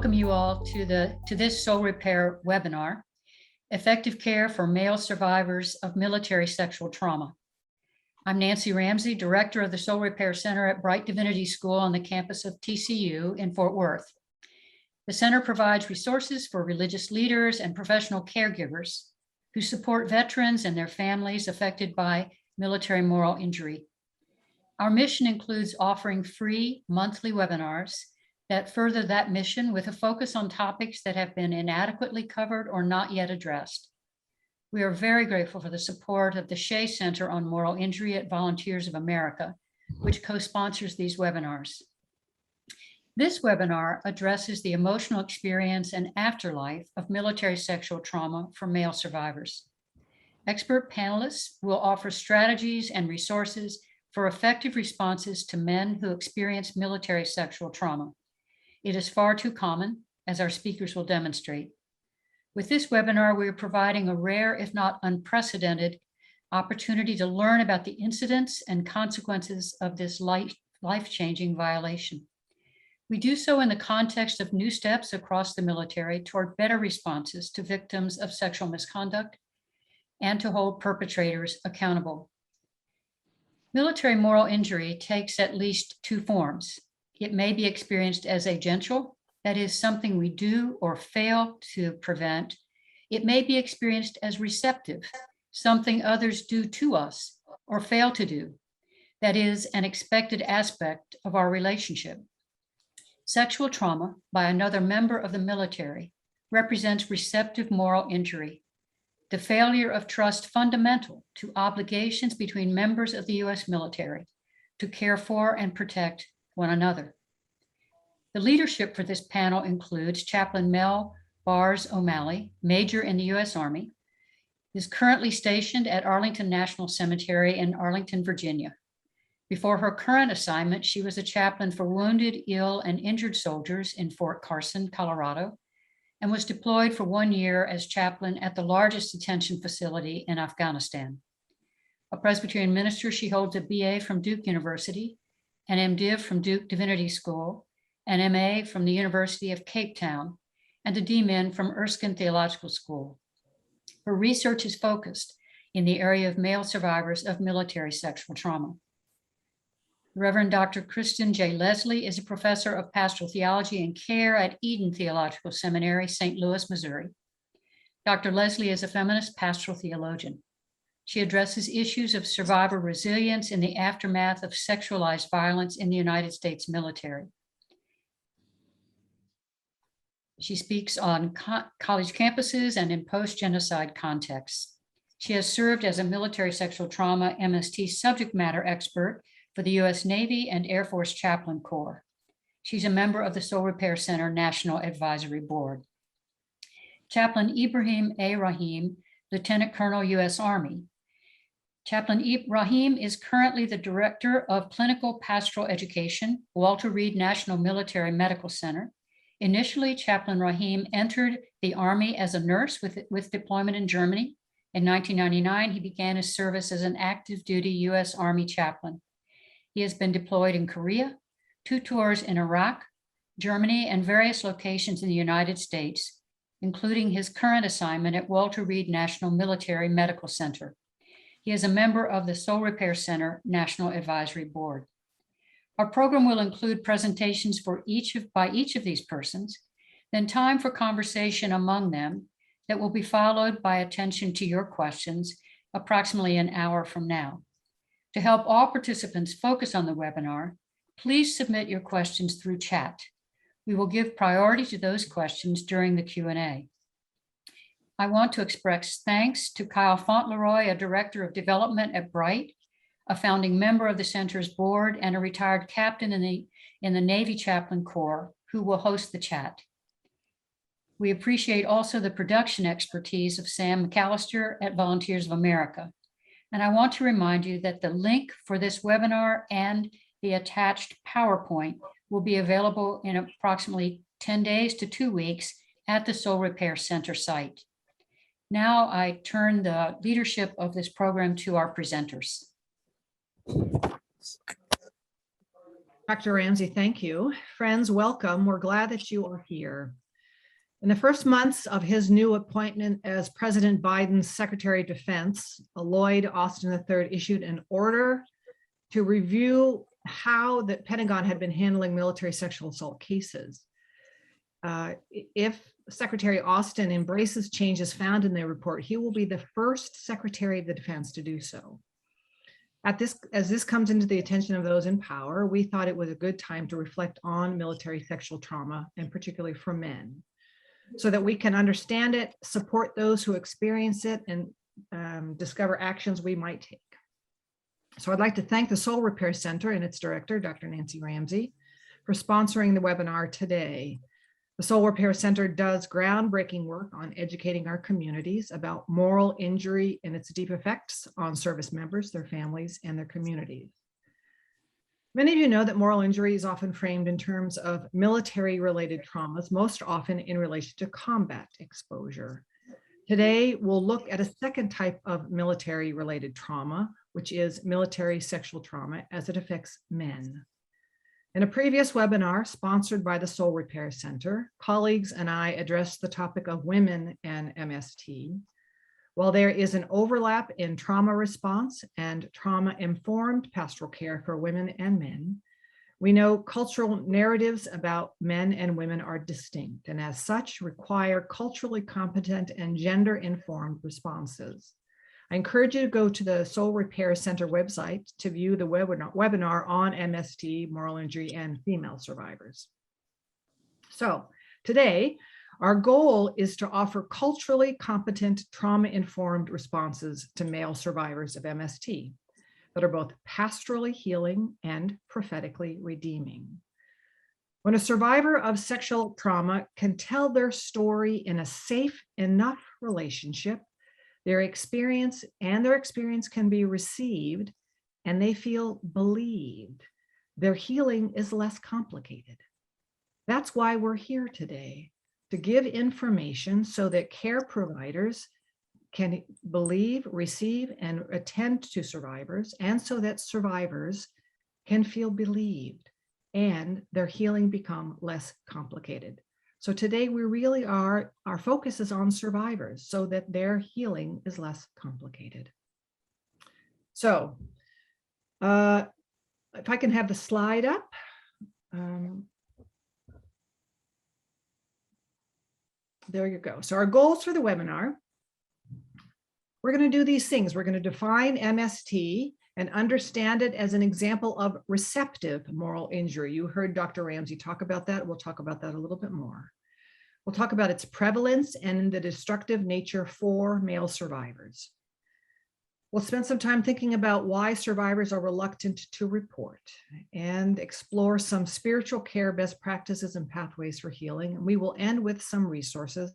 welcome you all to this Soul Repair webinar, Effective Care for Male Survivors of Military Sexual Trauma. I'm Nancy Ramsay, Director of the Soul Repair Center at Brite Divinity School on the campus of TCU in Fort Worth. The center provides resources for religious leaders and professional caregivers who support veterans and their families affected by military moral injury. Our mission includes offering free monthly webinars that further that mission with a focus on topics that have been inadequately covered or not yet addressed. We are very grateful for the support of the Shea Center on Moral Injury at Volunteers of America, which co-sponsors these webinars. This webinar addresses the emotional experience and afterlife of military sexual trauma for male survivors. Expert panelists will offer strategies and resources for effective responses to men who experience military sexual trauma. It is far too common, as our speakers will demonstrate. With this webinar, we are providing a rare, if not unprecedented, opportunity to learn about the incidence and consequences of this life-changing violation. We do so in the context of new steps across the military toward better responses to victims of sexual misconduct and to hold perpetrators accountable. Military moral injury takes at least two forms. It may be experienced as agential, that is something we do or fail to prevent. It may be experienced as receptive, something others do to us or fail to do. That is an expected aspect of our relationship. Sexual trauma by another member of the military represents receptive moral injury, the failure of trust fundamental to obligations between members of the U.S. military to care for and protect one another. The leadership for this panel includes Chaplain Mel Baars O'Malley, Major in the U.S. Army, is currently stationed at Arlington National Cemetery in Arlington, Virginia. Before her current assignment, she was a chaplain for wounded, ill, and injured soldiers in Fort Carson, Colorado, and was deployed for 1 year as chaplain at the largest detention facility in Afghanistan. A Presbyterian minister, she holds a BA from Duke University, an MDiv from Duke Divinity School, an MA from the University of Cape Town, and a DMin from Erskine Theological School. Her research is focused in the area of male survivors of military sexual trauma. Reverend Dr. Kristen J. Leslie is a professor of pastoral theology and care at Eden Theological Seminary, St. Louis, Missouri. Dr. Leslie is a feminist pastoral theologian. She addresses issues of survivor resilience in the aftermath of sexualized violence in the United States military. She speaks on college campuses and in post-genocide contexts. She has served as a military sexual trauma MST subject matter expert for the U.S. Navy and Air Force Chaplain Corps. She's a member of the Soul Repair Center National Advisory Board. Chaplain Ibrahim A. Rahim, Lieutenant Colonel, U.S. Army. Chaplain Ibrahim is currently the Director of Clinical Pastoral Education, Walter Reed National Military Medical Center. Initially, Chaplain Rahim entered the Army as a nurse with deployment in Germany. In 1999, he began his service as an active duty U.S. Army chaplain. He has been deployed in Korea, 2 tours in Iraq, Germany, and various locations in the United States, including his current assignment at Walter Reed National Military Medical Center. He is a member of the Soul Repair Center National Advisory Board. Our program will include presentations by each of these persons, then time for conversation among them that will be followed by attention to your questions approximately an hour from now. To help all participants focus on the webinar, please submit your questions through chat. We will give priority to those questions during the Q&A. I want to express thanks to Kyle Fauntleroy, a Director of Development at Brite, a founding member of the Center's board, and a retired captain in the Navy Chaplain Corps, who will host the chat. We appreciate also the production expertise of Sam McAllister at Volunteers of America. And I want to remind you that the link for this webinar and the attached PowerPoint will be available in approximately 10 days to 2 weeks at the Soul Repair Center site. Now I turn the leadership of this program to our presenters. Dr. Ramsay, thank you. Friends, welcome. We're glad that you are here. In the first months of his new appointment as President Biden's Secretary of Defense, Lloyd Austin III issued an order to review how the Pentagon had been handling military sexual assault cases. If Secretary Austin embraces changes found in their report, he will be the first Secretary of the Defense to do so. As this comes into the attention of those in power, we thought it was a good time to reflect on military sexual trauma, and particularly for men, so that we can understand it, support those who experience it, and discover actions we might take. So I'd like to thank the Soul Repair Center and its director, Dr. Nancy Ramsay, for sponsoring the webinar today. The Soul Repair Center does groundbreaking work on educating our communities about moral injury and its deep effects on service members, their families, and their communities. Many of you know that moral injury is often framed in terms of military-related traumas, most often in relation to combat exposure. Today, we'll look at a second type of military-related trauma, which is military sexual trauma as it affects men. In a previous webinar sponsored by the Soul Repair Center, colleagues and I addressed the topic of women and MST. While there is an overlap in trauma response and trauma-informed pastoral care for women and men, we know cultural narratives about men and women are distinct, and as such require culturally competent and gender-informed responses. I encourage you to go to the Soul Repair Center website to view the webinar on MST, moral injury, and female survivors. So today, our goal is to offer culturally competent, trauma-informed responses to male survivors of MST that are both pastorally healing and prophetically redeeming. When a survivor of sexual trauma can tell their story in a safe enough relationship, their experience can be received and they feel believed, their healing is less complicated. That's why we're here today, to give information so that care providers can believe, receive, and attend to survivors, and so that survivors can feel believed and their healing become less complicated. So today we really our focus is on survivors so that their healing is less complicated. So if I can have the slide up. There you go. So our goals for the webinar, we're going to do these things. We're going to define MST and understand it as an example of receptive moral injury. You heard Dr. Ramsay talk about that. We'll talk about that a little bit more. We'll talk about its prevalence and the destructive nature for male survivors. We'll spend some time thinking about why survivors are reluctant to report and explore some spiritual care best practices and pathways for healing. And we will end with some resources,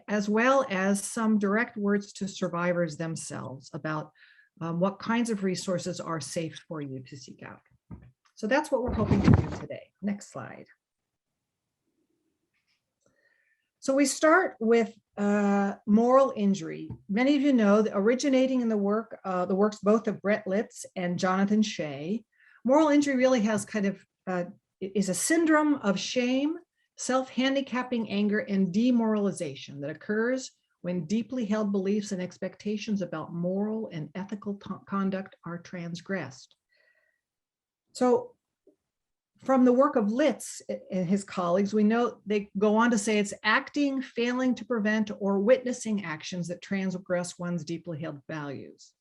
as well as some direct words to survivors themselves about what kinds of resources are safe for you to seek out. So that's what we're hoping to do today. Next slide. So we start with moral injury. Many of you know that originating in the works both of Brett Litz and Jonathan Shea, moral injury really has kind of is a syndrome of shame, self-handicapping anger, and demoralization that occurs when deeply held beliefs and expectations about moral and ethical conduct are transgressed. So from the work of Litz and his colleagues, we know they go on to say it's acting, failing to prevent, or witnessing actions that transgress one's deeply held values.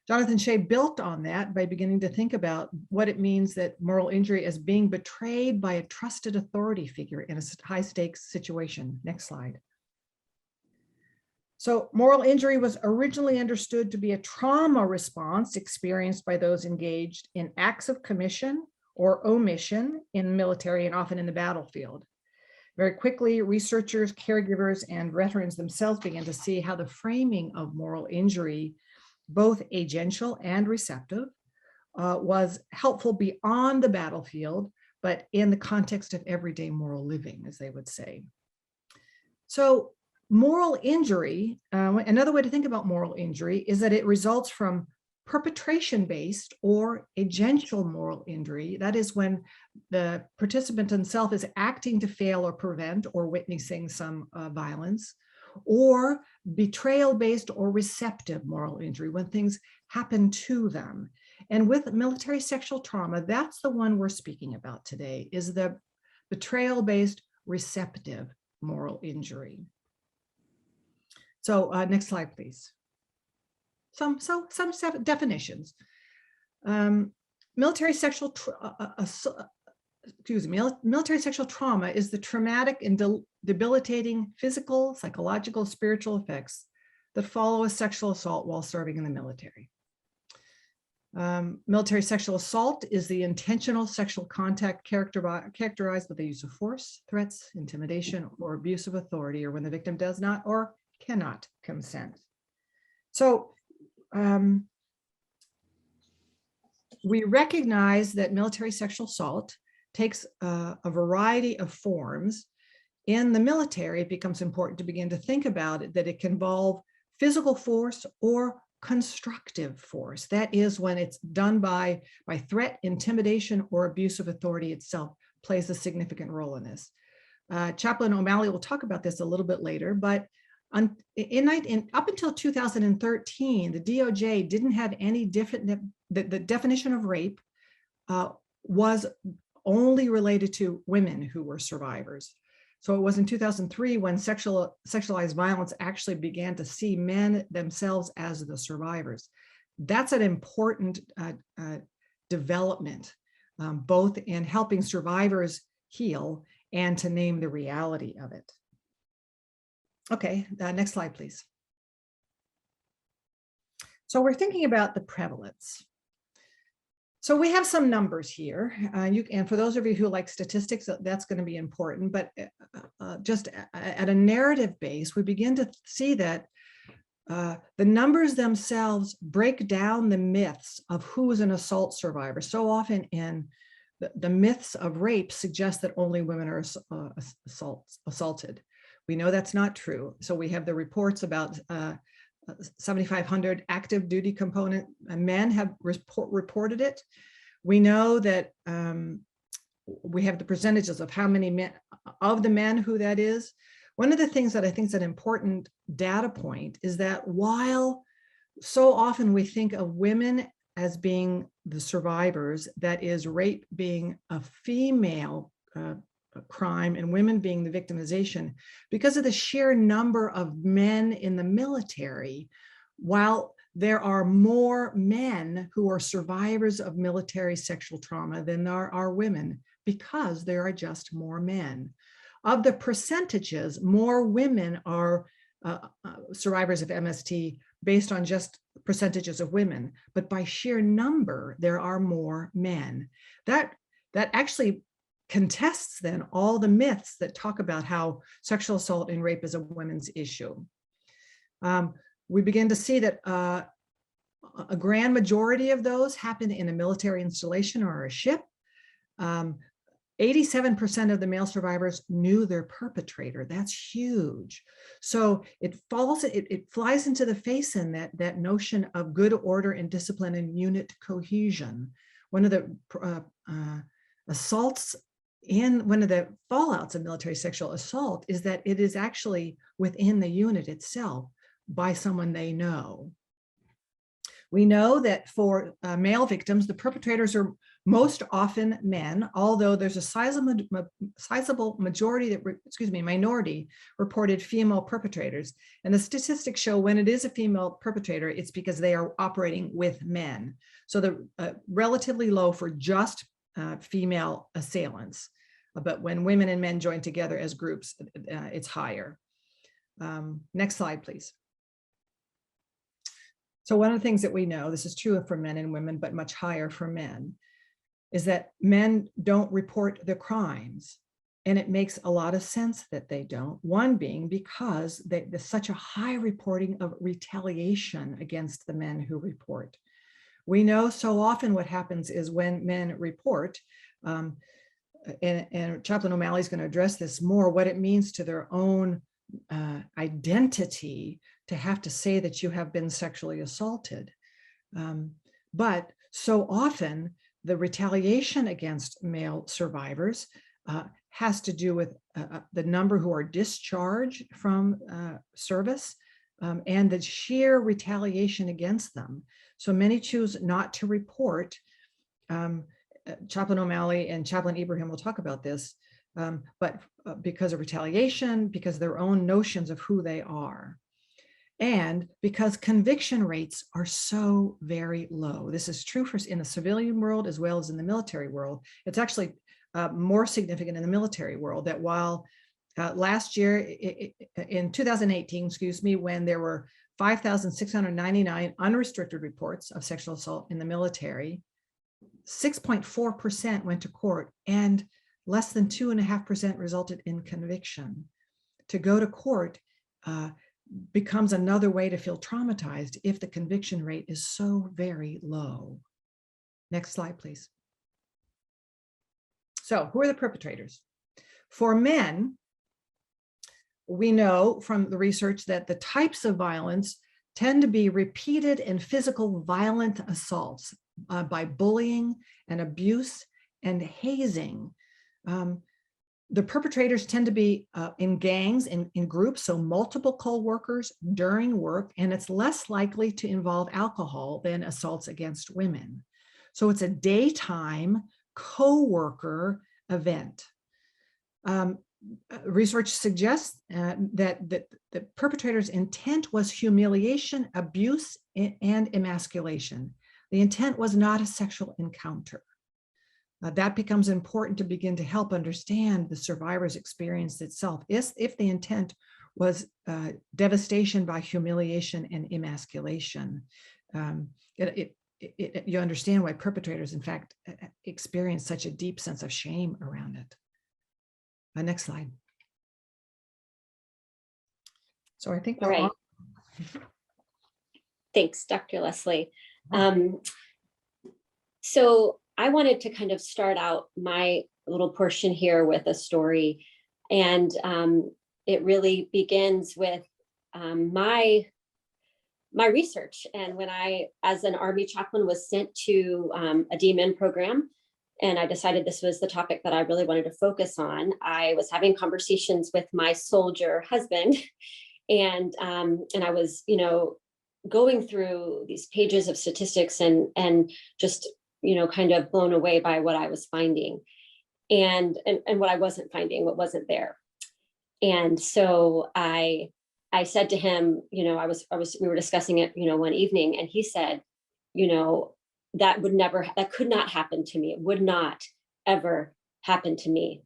Jonathan Shea built on that by beginning to think about what it means that moral injury is being betrayed by a trusted authority figure in a high stakes situation. Next slide. So moral injury was originally understood to be a trauma response experienced by those engaged in acts of commission or omission in military and often in the battlefield. Very quickly, researchers, caregivers, and veterans themselves began to see how the framing of moral injury, both agential and receptive, was helpful beyond the battlefield, but in the context of everyday moral living, as they would say. So moral injury, another way to think about moral injury is that it results from perpetration-based or agential moral injury. That is when the participant himself is acting to fail or prevent or witnessing some violence, or betrayal-based or receptive moral injury, when things happen to them. And with military sexual trauma, that's the one we're speaking about today, is the betrayal-based receptive moral injury. So next slide, please. Some definitions. Military sexual trauma is the traumatic and debilitating physical, psychological, spiritual effects that follow a sexual assault while serving in the military. Military sexual assault is the intentional sexual contact characterized by the use of force, threats, intimidation, or abuse of authority, or when the victim does not or cannot consent. So we recognize that military sexual assault takes a variety of forms. In the military, it becomes important to begin to think about it, that it can involve physical force or constructive force. That is when it's done by threat, intimidation, or abuse of authority itself plays a significant role in this. Chaplain O'Malley will talk about this a little bit later, but up until 2013, the DOJ didn't have any different, the definition of rape was only related to women who were survivors. So it was in 2003 when sexualized violence actually began to see men themselves as the survivors. That's an important development, both in helping survivors heal and to name the reality of it. Okay, next slide, please. So we're thinking about the prevalence. So we have some numbers here, and for those of you who like statistics, that's going to be important, but just at a narrative base, we begin to see that the numbers themselves break down the myths of who is an assault survivor. So often in the myths of rape suggest that only women are assaulted. We know that's not true. So we have the reports about 7,500 active duty component men have reported it. We know that we have the percentages of how many men of the men who that is. One of the things that I think is an important data point is that while so often we think of women as being the survivors, that is rape being a female crime and women being the victimization, because of the sheer number of men in the military, while there are more men who are survivors of military sexual trauma than there are women, because there are just more men. Of the percentages, more women are survivors of MST based on just percentages of women, but by sheer number, there are more men. That actually contests then all the myths that talk about how sexual assault and rape is a women's issue. We begin to see that a grand majority of those happen in a military installation or a ship. 87% of the male survivors knew their perpetrator. That's huge. So it flies into the face in that notion of good order and discipline and unit cohesion. One of the assaults in one of the fallouts of military sexual assault is that it is actually within the unit itself by someone they know. We know that for male victims, the perpetrators are most often men, although there's a sizable minority reported female perpetrators. And the statistics show when it is a female perpetrator, it's because they are operating with men. So they're relatively low for just female assailants. But when women and men join together as groups, it's higher. Next slide, please. So one of the things that we know, this is true for men and women, but much higher for men, is that men don't report the crimes. And it makes a lot of sense that they don't. One being because there's such a high reporting of retaliation against the men who report. We know so often what happens is when men report, and Chaplain O'Malley is going to address this more, what it means to their own identity to have to say that you have been sexually assaulted. But so often the retaliation against male survivors has to do with the number who are discharged from service and the sheer retaliation against them. So many choose not to report. Chaplain O'Malley and Chaplain Ibrahim will talk about this, but because of retaliation, because of their own notions of who they are, and because conviction rates are so very low. This is true for in the civilian world as well as in the military world. It's actually more significant in the military world, that while last year in 2018, excuse me, when there were 5,699 unrestricted reports of sexual assault in the military, 6.4% went to court and less than 2.5% resulted in conviction. To go to court becomes another way to feel traumatized if the conviction rate is so very low. Next slide, please. So who are the perpetrators? For men, we know from the research that the types of violence tend to be repeated and physical violent assaults by bullying and abuse and hazing. The perpetrators tend to be in gangs, in groups, so multiple co-workers during work, and it's less likely to involve alcohol than assaults against women. So it's a daytime co-worker event. Research suggests that the perpetrator's intent was humiliation, abuse, and emasculation. The intent was not a sexual encounter. That becomes important to begin to help understand the survivor's experience itself. If the intent was devastation by humiliation and emasculation, you understand why perpetrators, in fact, experience such a deep sense of shame around it. Next slide. So I think all right. Thanks, Dr. Leslie. So I wanted to kind of start out my little portion here with a story, and it really begins with my research. And when I, as an Army chaplain, was sent to a DMN program, and I decided this was the topic that I really wanted to focus on, I was having conversations with my soldier husband, and I was, going through these pages of statistics and just, kind of blown away by what I was finding and what I wasn't finding, what wasn't there. And so I said to him, we were discussing it, one evening, and he said, that could not happen to me. It would not ever happen to me.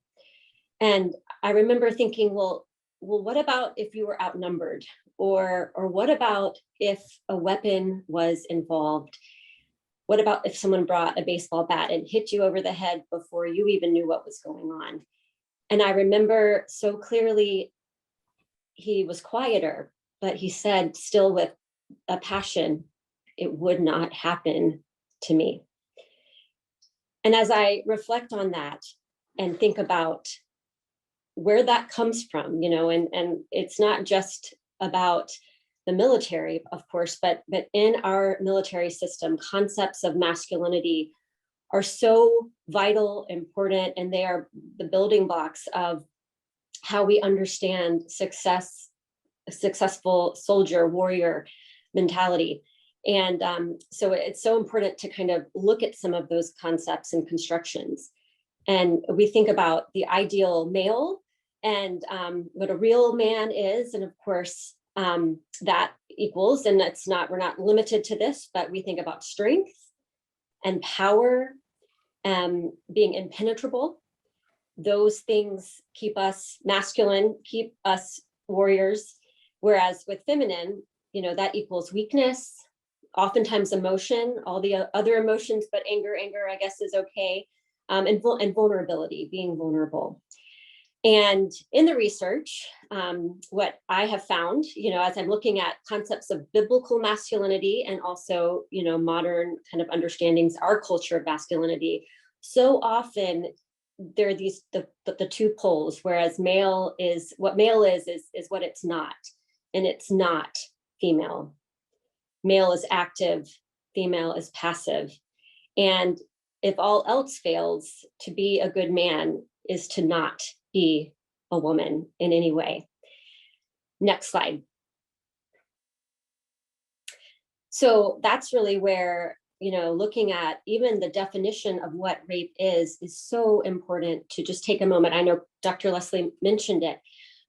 And I remember thinking, well, what about if you were outnumbered, or what about if a weapon was involved? What about if someone brought a baseball bat and hit you over the head before you even knew what was going on? And I remember so clearly, he was quieter, but he said, still with a passion, it would not happen to me. And as I reflect on that and think about where that comes from, and it's not just about the military, of course, but in our military system, concepts of masculinity are so vital, important, and they are the building blocks of how we understand success, a successful soldier, warrior mentality. And so it's so important to kind of look at some of those concepts and constructions. And we think about the ideal male and what a real man is. And of course, that equals, and we're not limited to this, but we think about strength and power, being impenetrable. Those things keep us masculine, keep us warriors. Whereas with feminine, that equals weakness, oftentimes emotion, all the other emotions, but anger, I guess, is okay. And vulnerability, being vulnerable. And in the research, what I have found, as I'm looking at concepts of biblical masculinity and also, modern kind of understandings, our culture of masculinity, so often there are these, the two poles, whereas male is what what it's not. And it's not female. Male is active, female is passive. And if all else fails, to be a good man is to not be a woman in any way. Next slide. So that's really where, looking at even the definition of what rape is so important to just take a moment. I know Dr. Leslie mentioned it,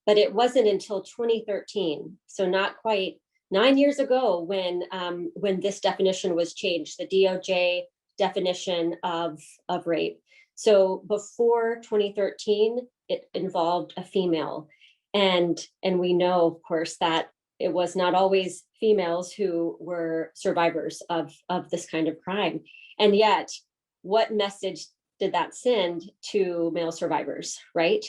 but it wasn't until 2013, so not quite 9 years ago, when this definition was changed, the DOJ definition of rape. So before 2013, it involved a female. And we know, of course, that it was not always females who were survivors of this kind of crime. And yet, what message did that send to male survivors, right?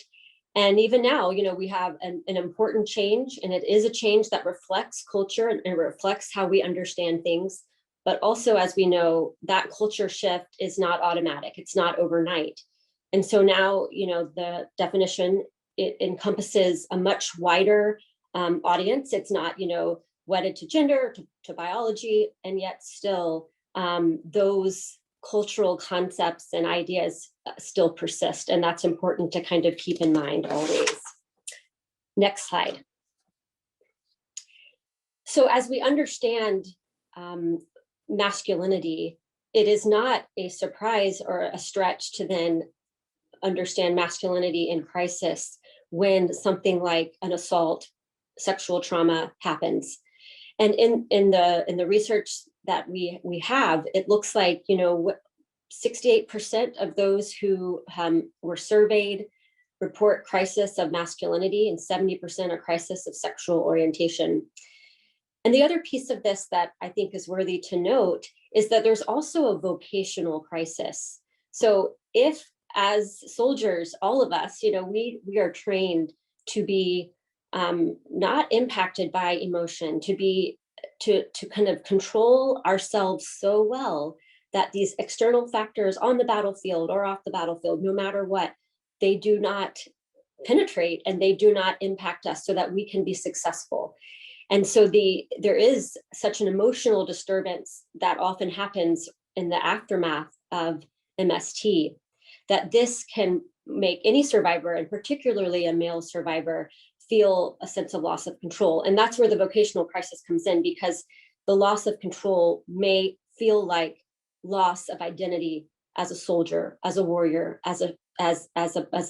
And even now, we have an important change, and it is a change that reflects culture and reflects how we understand things. But also, as we know, that culture shift is not automatic. It's not overnight. And so now, the definition, it encompasses a much wider audience. It's not, wedded to gender, to biology, and yet still those cultural concepts and ideas still persist. And that's important to kind of keep in mind always. Next slide. So as we understand masculinity, it is not a surprise or a stretch to then understand masculinity in crisis when something like an assault, sexual trauma happens. And in the research that we have, it looks like 68% of those who were surveyed report crisis of masculinity, and 70% a crisis of sexual orientation. And the other piece of this that I think is worthy to note is that there's also a vocational crisis. So if, as soldiers, all of us, we are trained to be not impacted by emotion, to kind of control ourselves so well that these external factors on the battlefield or off the battlefield, no matter what, they do not penetrate and they do not impact us, so that we can be successful. And so there is such an emotional disturbance that often happens in the aftermath of MST, that this can make any survivor, and particularly a male survivor, feel a sense of loss of control. And that's where the vocational crisis comes in, because the loss of control may feel like loss of identity as a soldier, as a warrior, as a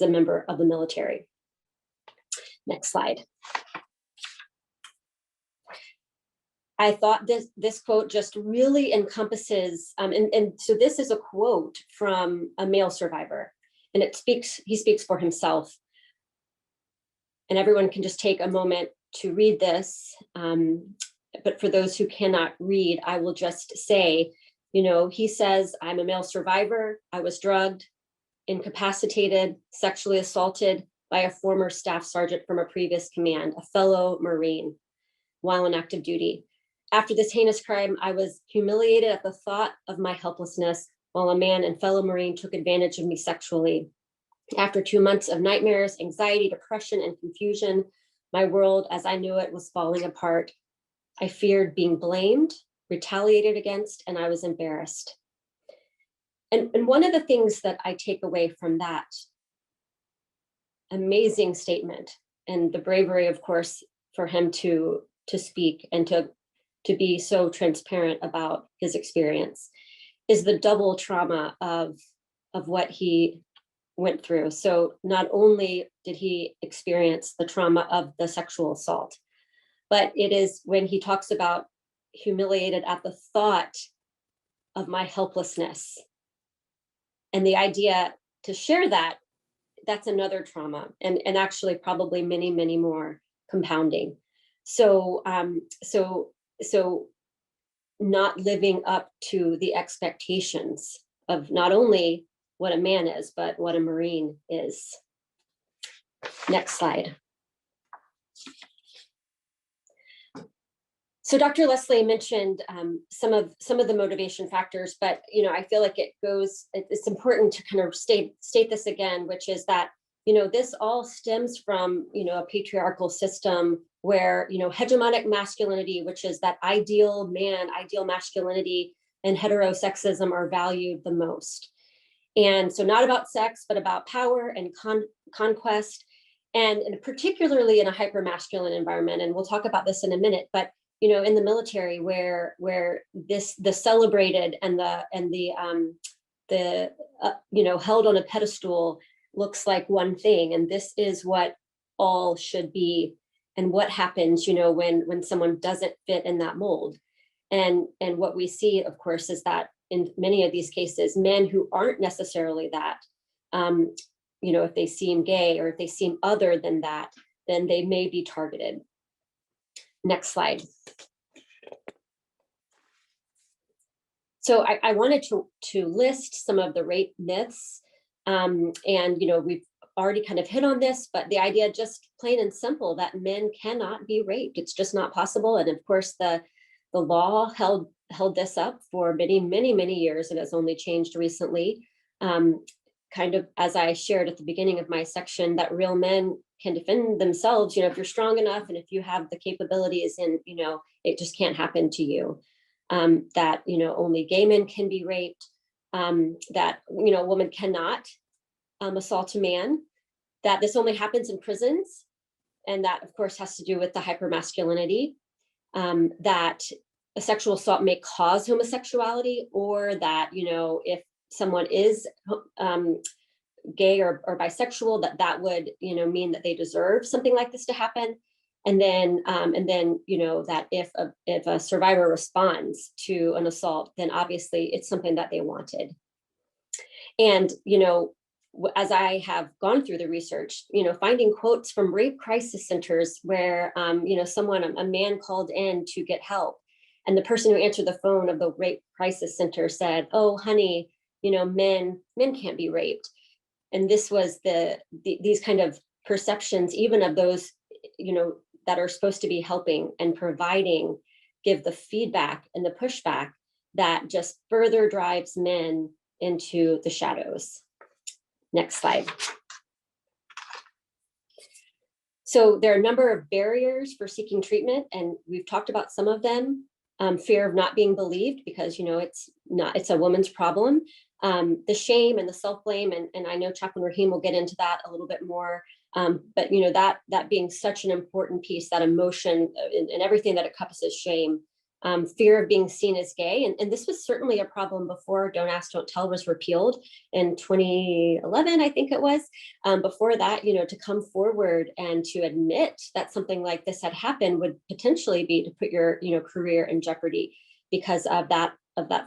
member of the military. Next slide. I thought this quote just really encompasses, and so this is a quote from a male survivor, and he speaks for himself. And everyone can just take a moment to read this. But for those who cannot read, I will just say, he says, "I'm a male survivor. I was drugged, incapacitated, sexually assaulted by a former staff sergeant from a previous command, a fellow Marine, while on active duty. After this heinous crime, I was humiliated at the thought of my helplessness, while a man and fellow Marine took advantage of me sexually. After 2 months of nightmares, anxiety, depression, and confusion, my world as I knew it was falling apart. I feared being blamed, retaliated against, and I was embarrassed." And one of the things that I take away from that amazing statement, and the bravery, of course, for him to speak and to be so transparent about his experience, is the double trauma of what he went through. So not only did he experience the trauma of the sexual assault, but it is when he talks about humiliated at the thought of my helplessness. And the idea to share that's another trauma, and actually probably many, many more compounding. So not living up to the expectations of not only what a man is, but what a Marine is. Next slide. So Dr. Leslie mentioned some of the motivation factors, but I feel like it's important to kind of state this again, which is that this all stems from a patriarchal system where hegemonic masculinity, which is that ideal man, ideal masculinity, and heterosexism are valued the most. And so not about sex, but about power and conquest, and particularly in a hypermasculine environment. And we'll talk about this in a minute, but in the military where the celebrated and the held on a pedestal looks like one thing, and this is what all should be. And what happens, when someone doesn't fit in that mold. And what we see, of course, is that in many of these cases, men who aren't necessarily that, if they seem gay or if they seem other than that, then they may be targeted. Next slide. So I wanted to list some of the rape myths. And we've already kind of hit on this, but the idea, just plain and simple, that men cannot be raped. It's just not possible. And of course, the law held this up for many, many, many years. It has only changed recently. Kind of as I shared at the beginning of my section, that real men can defend themselves, if you're strong enough and if you have the capabilities, and it just can't happen to you. That only gay men can be raped. That a woman cannot assault a man, that this only happens in prisons. And that, of course, has to do with the hypermasculinity, that a sexual assault may cause homosexuality, or that, if someone is gay or bisexual, that would, mean that they deserve something like this to happen. And then, that if a survivor responds to an assault, then obviously it's something that they wanted. And, as I have gone through the research, finding quotes from rape crisis centers where, a man called in to get help, and the person who answered the phone of the rape crisis center said, "Oh, honey, men can't be raped." And this was these kind of perceptions, even of those, that are supposed to be helping and providing, give the feedback and the pushback that just further drives men into the shadows. Next slide. So there are a number of barriers for seeking treatment, and we've talked about some of them. Fear of not being believed because, it's a woman's problem. The shame and the self-blame, and I know Chaplain Raheem will get into that a little bit more. But that being such an important piece, that emotion and everything that encompasses shame, fear of being seen as gay. And this was certainly a problem before Don't Ask, Don't Tell was repealed in 2011, I think it was. Before that, to come forward and to admit that something like this had happened would potentially be to put your, career in jeopardy because of that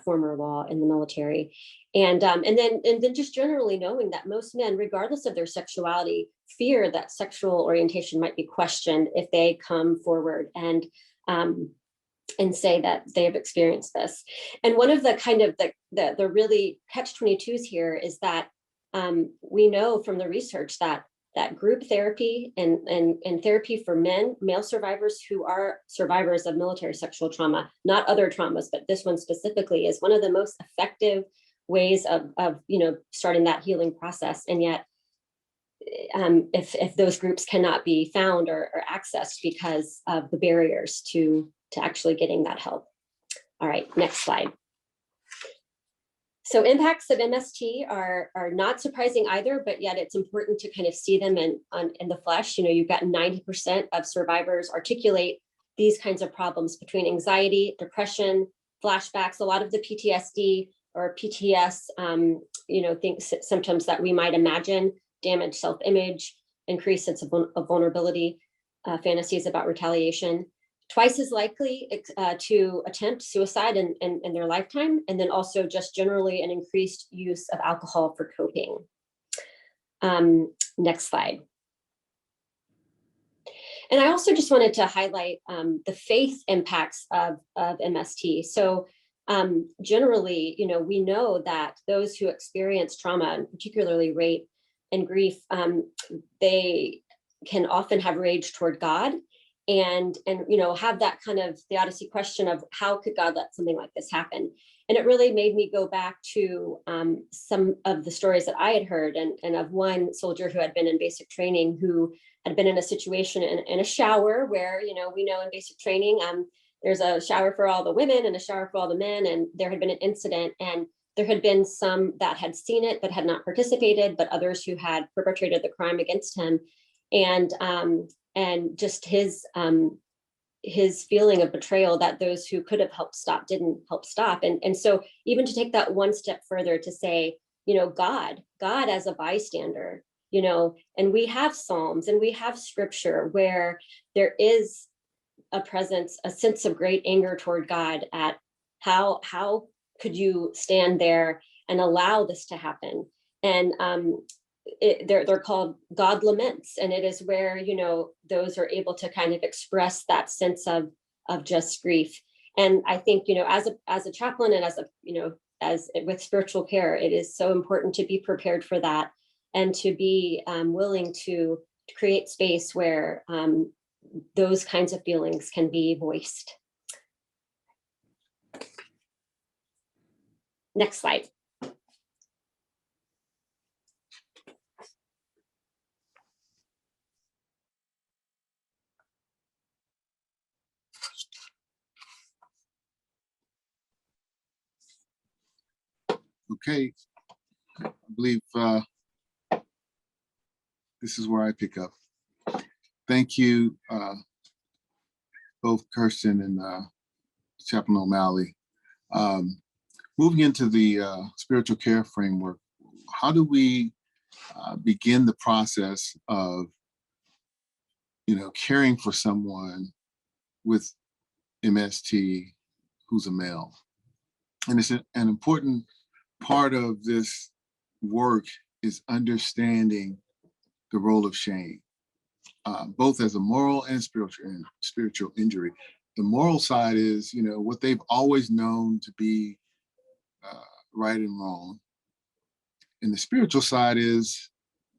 former law in the military. And then just generally knowing that most men, regardless of their sexuality, fear that sexual orientation might be questioned if they come forward and say that they have experienced this. And one of the kind of the really catch-22s here is that we know from the research that group therapy and therapy for male survivors who are survivors of military sexual trauma, not other traumas, but this one specifically, is one of the most effective ways of starting that healing process. And yet, if those groups cannot be found or accessed because of the barriers to actually getting that help. All right, next slide. So impacts of MST are not surprising either, but yet it's important to kind of see them in the flesh. You've got 90% of survivors articulate these kinds of problems between anxiety, depression, flashbacks, a lot of the PTSD or PTS, symptoms that we might imagine, damaged self-image, increased sense of vulnerability, fantasies about retaliation. Twice as likely to attempt suicide in their lifetime, and then also just generally an increased use of alcohol for coping. Next slide. And I also just wanted to highlight the faith impacts of MST. So generally, we know that those who experience trauma, and particularly rape and grief, they can often have rage toward God. And have that kind of theodicy question of how could God let something like this happen? And it really made me go back to some of the stories that I had heard, and of one soldier who had been in basic training, who had been in a situation in a shower where, we know in basic training, there's a shower for all the women and a shower for all the men. And there had been an incident, and there had been some that had seen it but had not participated, but others who had perpetrated the crime against him. And just his feeling of betrayal that those who could have helped stop didn't help stop. And so even to take that one step further to say, God as a bystander, and we have Psalms and we have scripture where there is a presence, a sense of great anger toward God at how could you stand there and allow this to happen? And they're called God laments, and it is where those are able to kind of express that sense of just grief. And I think as a chaplain and as with spiritual care, it is so important to be prepared for that and to be willing to create space where those kinds of feelings can be voiced. Next slide. Okay, I believe this is where I pick up. Thank you, both Kirsten and Chaplain O'Malley. Moving into the spiritual care framework, how do we begin the process of caring for someone with MST who's a male? And it's an important part of this work is understanding the role of shame, both as a moral and spiritual injury. The moral side is, what they've always known to be right and wrong. And the spiritual side is,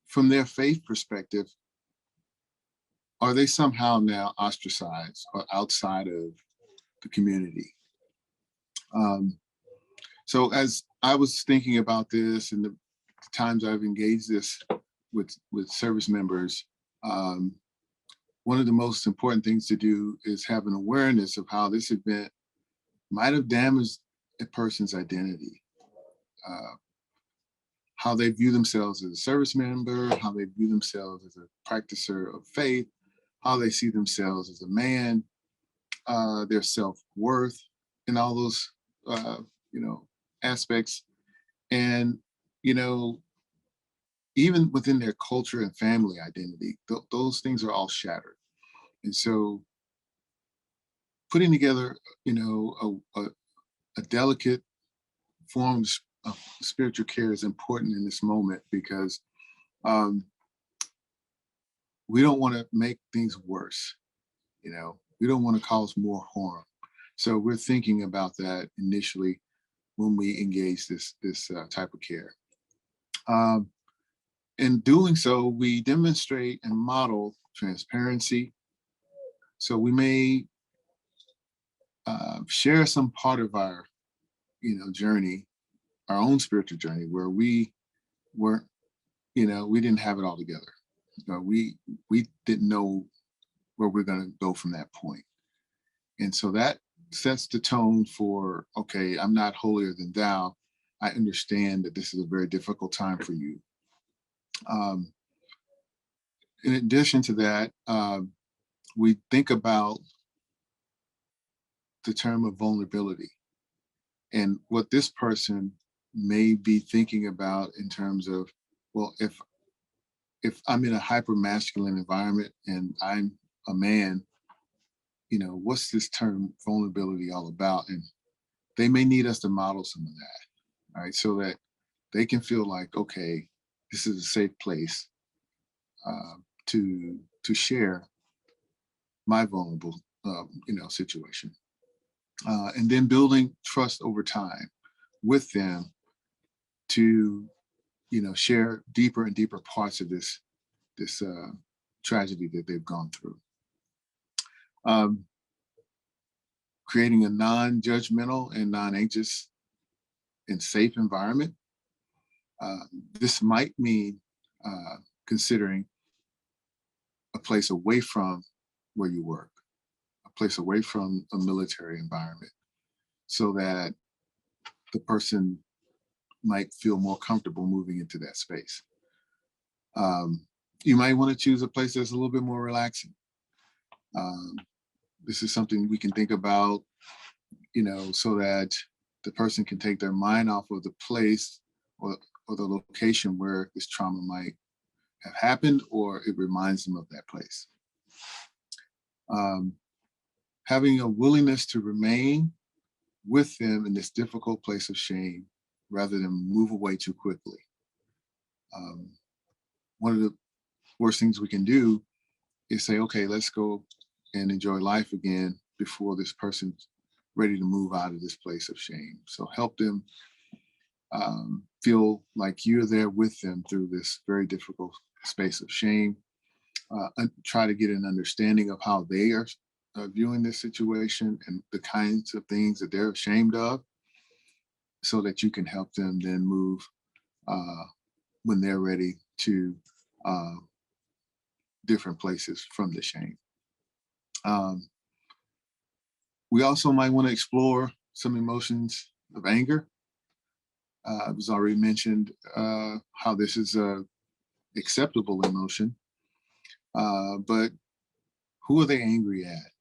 from their faith perspective, are they somehow now ostracized or outside of the community? So as I was thinking about this and the times I've engaged this with service members, one of the most important things to do is have an awareness of how this event might have damaged a person's identity, how they view themselves as a service member, how they view themselves as a practicer of faith, how they see themselves as a man, their self-worth, and all those, aspects. And, even within their culture and family identity, those things are all shattered. And so putting together, a delicate form of spiritual care is important in this moment, because we don't want to make things worse. We don't want to cause more harm. So we're thinking about that initially when we engage this type of care. In doing so, we demonstrate and model transparency. So we may share some part of our, journey, our own spiritual journey, where we weren't, we didn't have it all together. We didn't know where we're going to go from that point. And so that sets the tone for, okay, I'm not holier than thou. I understand that this is a very difficult time for you. In addition to that, we think about the term of vulnerability and what this person may be thinking about in terms of, well, if I'm in a hyper masculine environment and I'm a man, what's this term vulnerability all about? And they may need us to model some of that, all right, so that they can feel like, okay, this is a safe place to share my vulnerable, situation. And then building trust over time with them to, share deeper and deeper parts of this tragedy that they've gone through. Creating a non-judgmental and non-anxious and safe environment. This might mean considering a place away from where you work, a place away from a military environment so that the person might feel more comfortable moving into that space. You might want to choose a place that's a little bit more relaxing. This is something we can think about, so that the person can take their mind off of the place or the location where this trauma might have happened, or it reminds them of that place. Having a willingness to remain with them in this difficult place of shame rather than move away too quickly. One of the worst things we can do is say, okay, let's go and enjoy life again before this person's ready to move out of this place of shame. So help them feel like you're there with them through this very difficult space of shame. And try to get an understanding of how they are viewing this situation and the kinds of things that they're ashamed of, so that you can help them then move when they're ready to different places from the shame. We also might want to explore some emotions of anger. It was already mentioned how this is a acceptable emotion, but who are they angry at?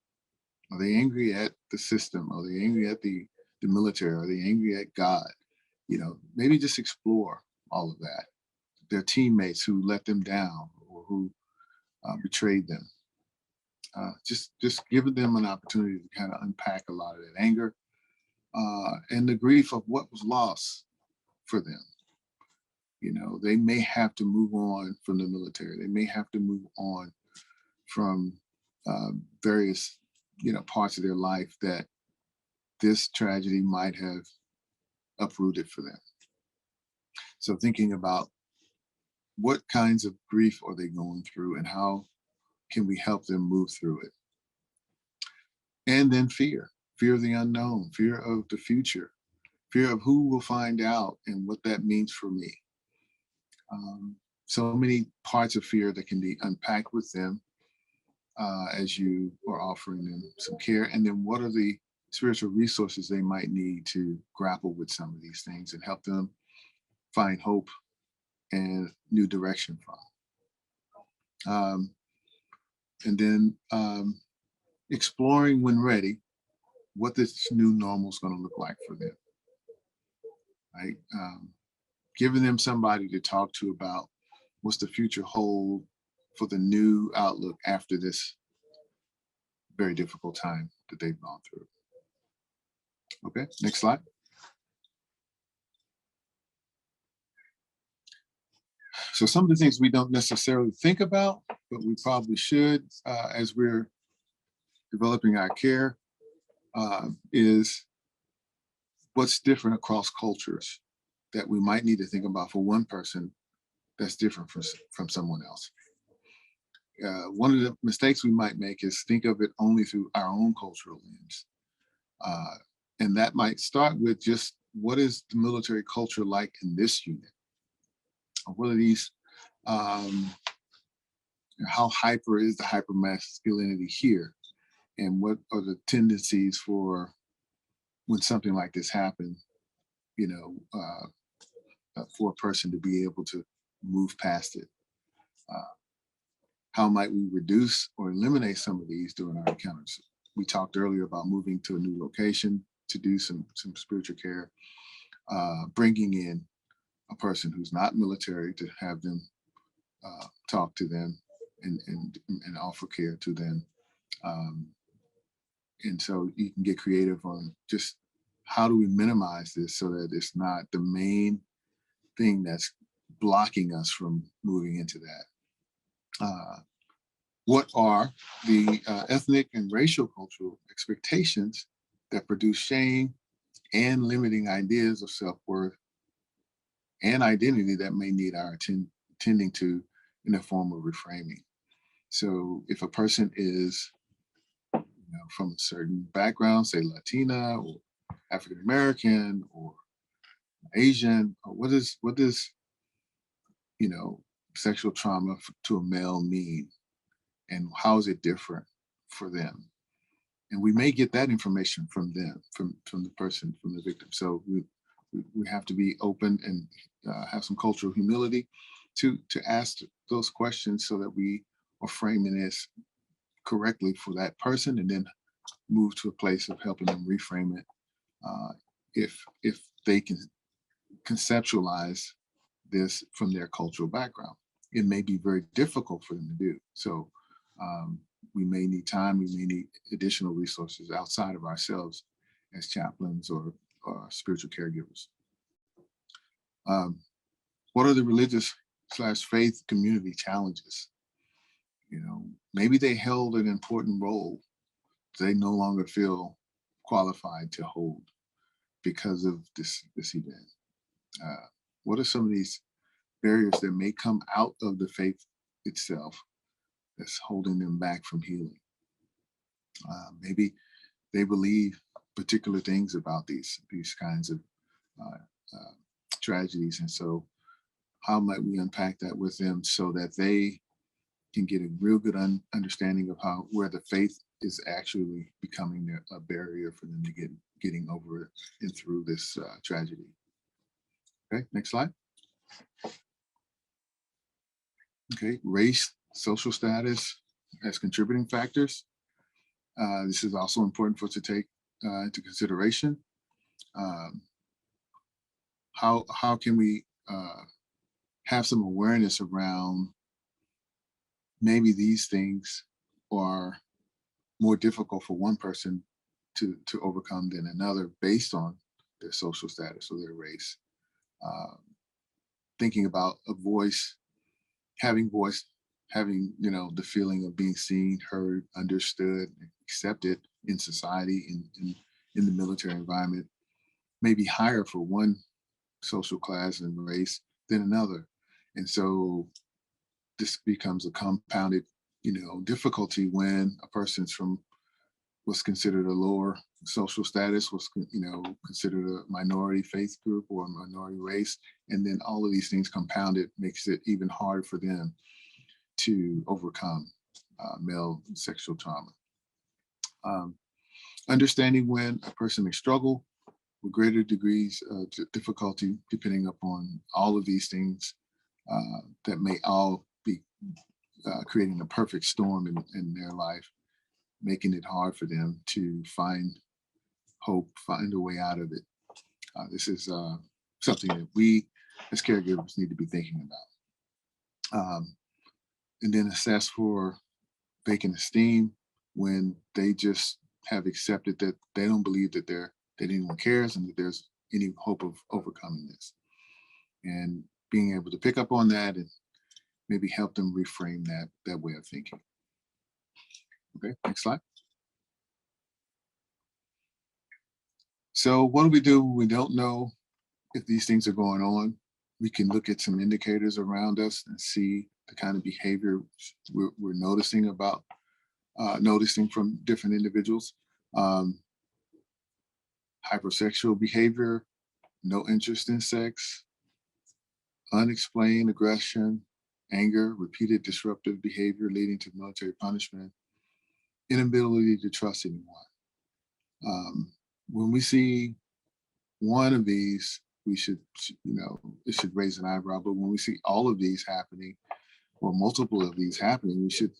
Are they angry at the system? Are they angry at the military? Are they angry at God? Maybe just explore all of that. Their teammates who let them down or who betrayed them. Just giving them an opportunity to kind of unpack a lot of that anger and the grief of what was lost for them. They may have to move on from the military. They may have to move on from various, parts of their life that this tragedy might have uprooted for them. So thinking about what kinds of grief are they going through and how can we help them move through it? And then fear of the unknown, fear of the future, fear of who will find out and what that means for me. So many parts of fear that can be unpacked with them as you are offering them some care. And then what are the spiritual resources they might need to grapple with some of these things and help them find hope and new direction from. And then exploring when ready, what this new normal is going to look like for them, right? Giving them somebody to talk to about what's the future hold for the new outlook after this very difficult time that they've gone through. Okay, next slide. So some of the things we don't necessarily think about, but we probably should as we're developing our care is what's different across cultures that we might need to think about for one person that's different from someone else. One of the mistakes we might make is think of it only through our own cultural lens. And that might start with just what is the military culture like in this unit? What are these, how hyper is the hypermasculinity here? And what are the tendencies for when something like this happens, for a person to be able to move past it? How might we reduce or eliminate some of these during our encounters? We talked earlier about moving to a new location to do some spiritual care, bringing in a person who's not military to have them talk to them and offer care to them. And so you can get creative on just how do we minimize this so that it's not the main thing that's blocking us from moving into that. What are the ethnic and racial cultural expectations that produce shame and limiting ideas of self-worth and identity that may need our tending to in a form of reframing? So if a person is from a certain background, say Latina or African American or Asian, or what does sexual trauma to a male mean, and how is it different for them? And we may get that information from them, from the person, from the victim. So we have to be open and have some cultural humility to ask those questions so that we are framing this correctly for that person, and then move to a place of helping them reframe it if they can conceptualize this from their cultural background. It may be very difficult for them to do. So we may need time, we may need additional resources outside of ourselves as chaplains or spiritual caregivers. What are the religious/faith community challenges? You know, maybe they held an important role they no longer feel qualified to hold because of this event. What are some of these barriers that may come out of the faith itself that's holding them back from healing? Maybe they believe particular things about these kinds of tragedies, and so how might we unpack that with them so that they can get a real good understanding of where the faith is actually becoming a barrier for them to getting over it and through this tragedy. Okay, next slide. Okay, race, social status as contributing factors. This is also important for us to take into consideration. How can we have some awareness around maybe these things are more difficult for one person to overcome than another based on their social status or their race. Thinking about a voice, having the feeling of being seen, heard, understood, accepted in society, in the military environment, may be higher for one social class and race than another. And so this becomes a compounded, difficulty when a person's from what's considered a lower social status, was considered a minority faith group or a minority race, and then all of these things compounded makes it even harder for them to overcome male sexual trauma. Understanding when a person may struggle with greater degrees of difficulty, depending upon all of these things that may all be creating a perfect storm in their life, making it hard for them to find hope, find a way out of it. This is something that we as caregivers need to be thinking about. And then assess for vacant esteem when they just have accepted that they don't believe that anyone cares and that there's any hope of overcoming this. And being able to pick up on that and maybe help them reframe that way of thinking. Okay, next slide. So what do we do when we don't know if these things are going on? We can look at some indicators around us and see the kind of behavior we're noticing from different individuals. Hypersexual behavior, no interest in sex, unexplained aggression, anger, repeated disruptive behavior leading to military punishment, inability to trust anyone. When we see one of these, we should, it should raise an eyebrow, but when we see all of these happening, or multiple of these happening, we should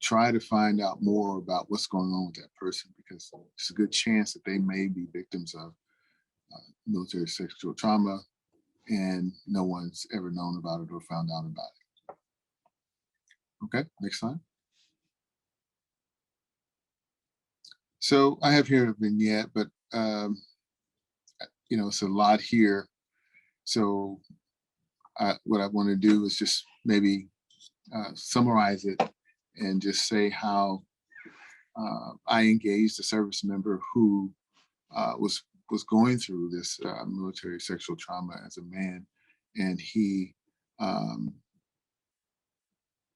try to find out more about what's going on with that person, because it's a good chance that they may be victims of military sexual trauma and no one's ever known about it or found out about it. Okay, next slide. So I have here a vignette, but it's a lot here. So what I want to do is just maybe summarize it and just say how I engaged a service member who was going through this military sexual trauma as a man, and he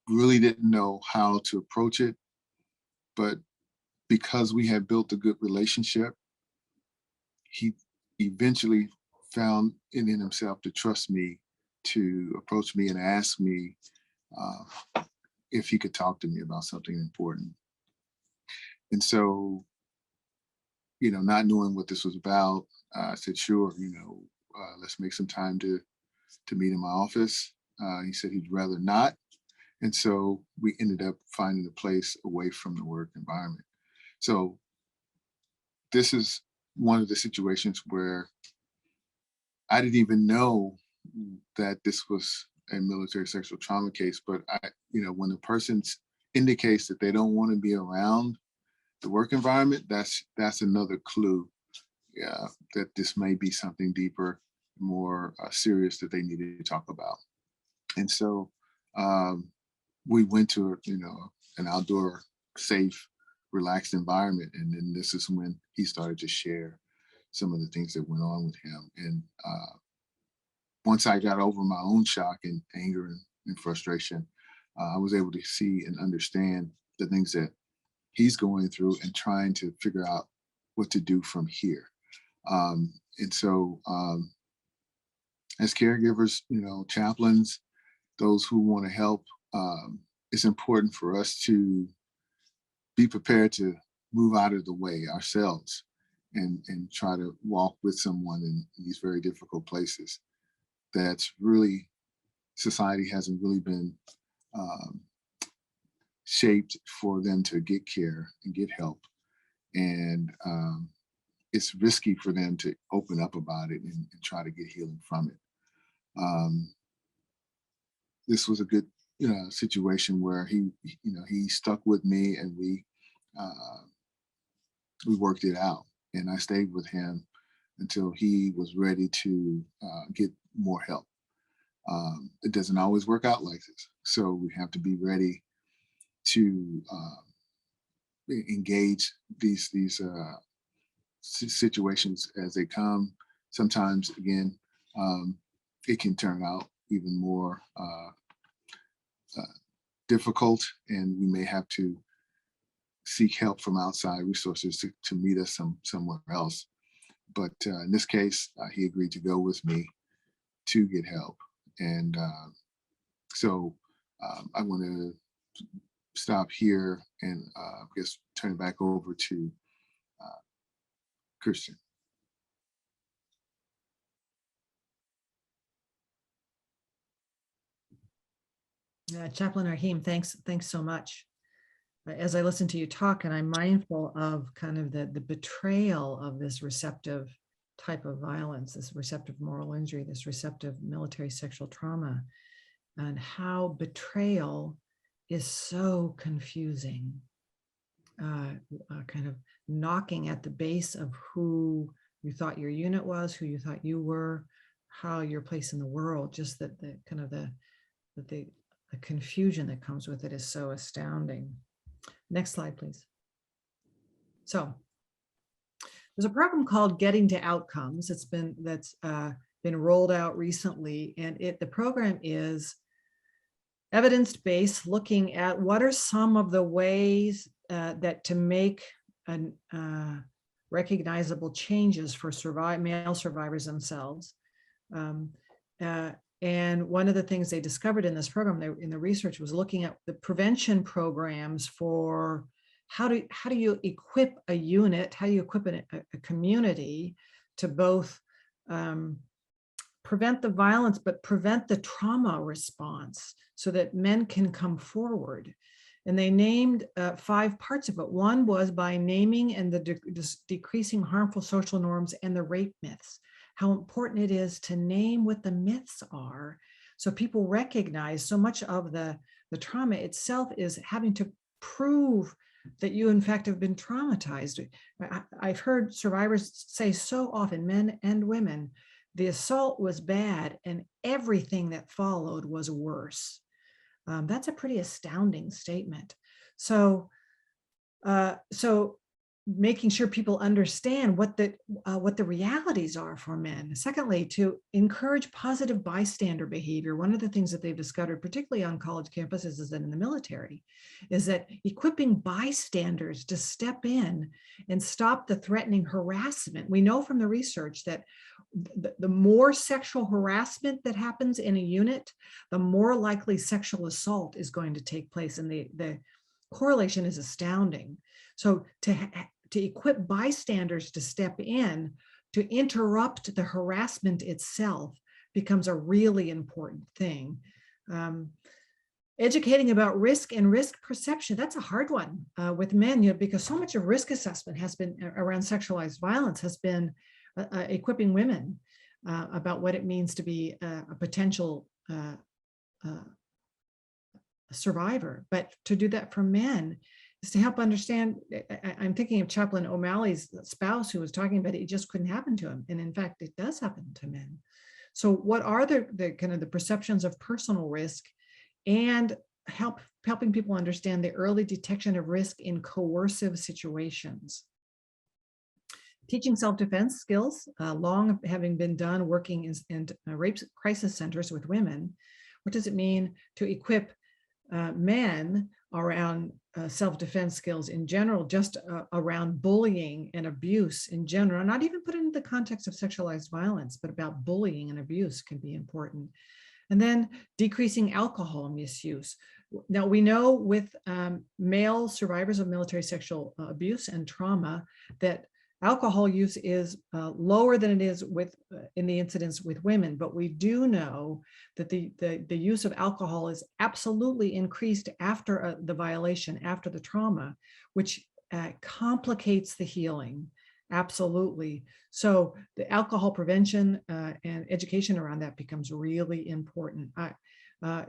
really didn't know how to approach it, but because we had built a good relationship, he eventually found it in himself to trust me, to approach me and ask me if he could talk to me about something important. And so not knowing what this was about, I said, sure, let's make some time to meet in my office. He said he'd rather not. And so we ended up finding a place away from the work environment. So this is one of the situations where I didn't even know that this was a military sexual trauma case, but when the person indicates that they don't want to be around the work environment, that's another clue that this may be something deeper, more serious that they needed to talk about. And so we went to an outdoor, safe, relaxed environment, and then this is when he started to share some of the things that went on with him. And once I got over my own shock and anger and frustration, I was able to see and understand the things that he's going through and trying to figure out what to do from here. And so as caregivers, chaplains, those who want to help, it's important for us to be prepared to move out of the way ourselves and try to walk with someone in these very difficult places. That's really, society hasn't really been shaped for them to get care and get help. And it's risky for them to open up about it and try to get healing from it. This was a good situation where he stuck with me, and we worked it out, and I stayed with him until he was ready to get more help. It doesn't always work out like this, so we have to be ready to engage these situations as they come. Sometimes, again, it can turn out even more difficult, and we may have to seek help from outside resources to meet us somewhere else. But in this case, he agreed to go with me to get help. And so I want to stop here and I guess turn it back over to Kristen. Chaplain Raheem, thanks so much. As I listen to you talk, and I'm mindful of kind of the betrayal of this receptive type of violence, this receptive moral injury, this receptive military sexual trauma, and how betrayal is so confusing, kind of knocking at the base of who you thought your unit was, who you thought you were, how your place in the world, just that the kind of the confusion that comes with it is so astounding. Next slide, please. So there's a program called Getting to Outcomes that's been rolled out recently, and the program is evidence-based, looking at what are some of the ways that to make recognizable changes for male survivors themselves. And one of the things they discovered in this program, in the research, was looking at the prevention programs for how do you equip a unit, how do you equip a community to both prevent the violence, but prevent the trauma response so that men can come forward. And they named 5 parts of it. One was by naming and decreasing harmful social norms and the rape myths. How important it is to name what the myths are, so people recognize so much of the trauma itself is having to prove that you in fact have been traumatized. I've heard survivors say so often, men and women, the assault was bad and everything that followed was worse. That's a pretty astounding statement. So making sure people understand what the realities are for men. Secondly, to encourage positive bystander behavior. One of the things that they've discovered, particularly on college campuses, is that in the military, is that equipping bystanders to step in and stop the threatening harassment. We know from the research that the more sexual harassment that happens in a unit, the more likely sexual assault is going to take place, and the correlation is astounding. So to equip bystanders to step in to interrupt the harassment itself becomes a really important thing. Educating about risk and risk perception, that's a hard one with men, because so much of risk assessment has been around sexualized violence, has been equipping women about what it means to be a potential survivor. But to do that for men is to help understand. I'm thinking of Chaplain O'Malley's spouse who was talking about it just couldn't happen to him. And in fact, it does happen to men. So what are the kind of the perceptions of personal risk, and helping people understand the early detection of risk in coercive situations. Teaching self-defense skills, long having been done working in rape crisis centers with women. What does it mean to equip men around self-defense skills in general, just around bullying and abuse in general, not even put it in the context of sexualized violence, but about bullying and abuse can be important. And then decreasing alcohol misuse. Now we know with male survivors of military sexual abuse and trauma that alcohol use is lower than it is in the incidence with women, but we do know that the use of alcohol is absolutely increased after the violation, after the trauma, which complicates the healing. Absolutely. So the alcohol prevention and education around that becomes really important. At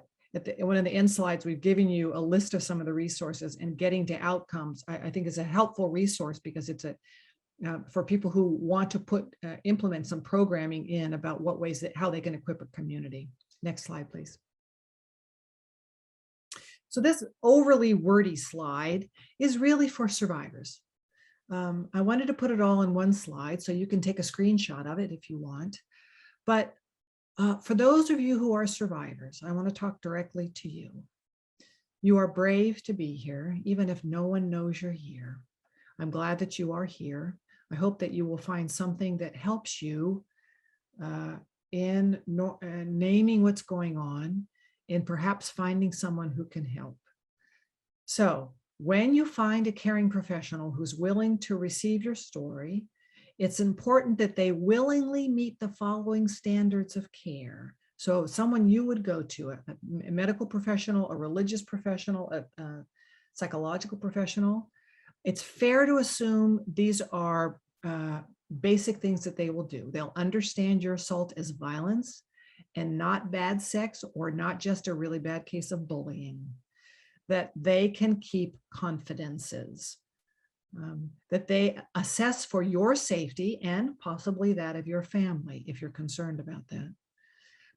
one of the end slides, we've given you a list of some of the resources, and getting to outcomes, I think is a helpful resource because it's for people who want to implement some programming in about what ways how they can equip a community. Next slide, please. So this overly wordy slide is really for survivors. I wanted to put it all in one slide so you can take a screenshot of it if you want. But for those of you who are survivors, I want to talk directly to you. You are brave to be here, even if no one knows you're here. I'm glad that you are here. I hope that you will find something that helps you in naming what's going on and perhaps finding someone who can help. So when you find a caring professional who's willing to receive your story, it's important that they willingly meet the following standards of care. So someone you would go to, a medical professional, a religious professional, a psychological professional, it's fair to assume these are basic things that they will do. They'll understand your assault as violence and not bad sex or not just a really bad case of bullying. That they can keep confidences, that they assess for your safety and possibly that of your family if you're concerned about that.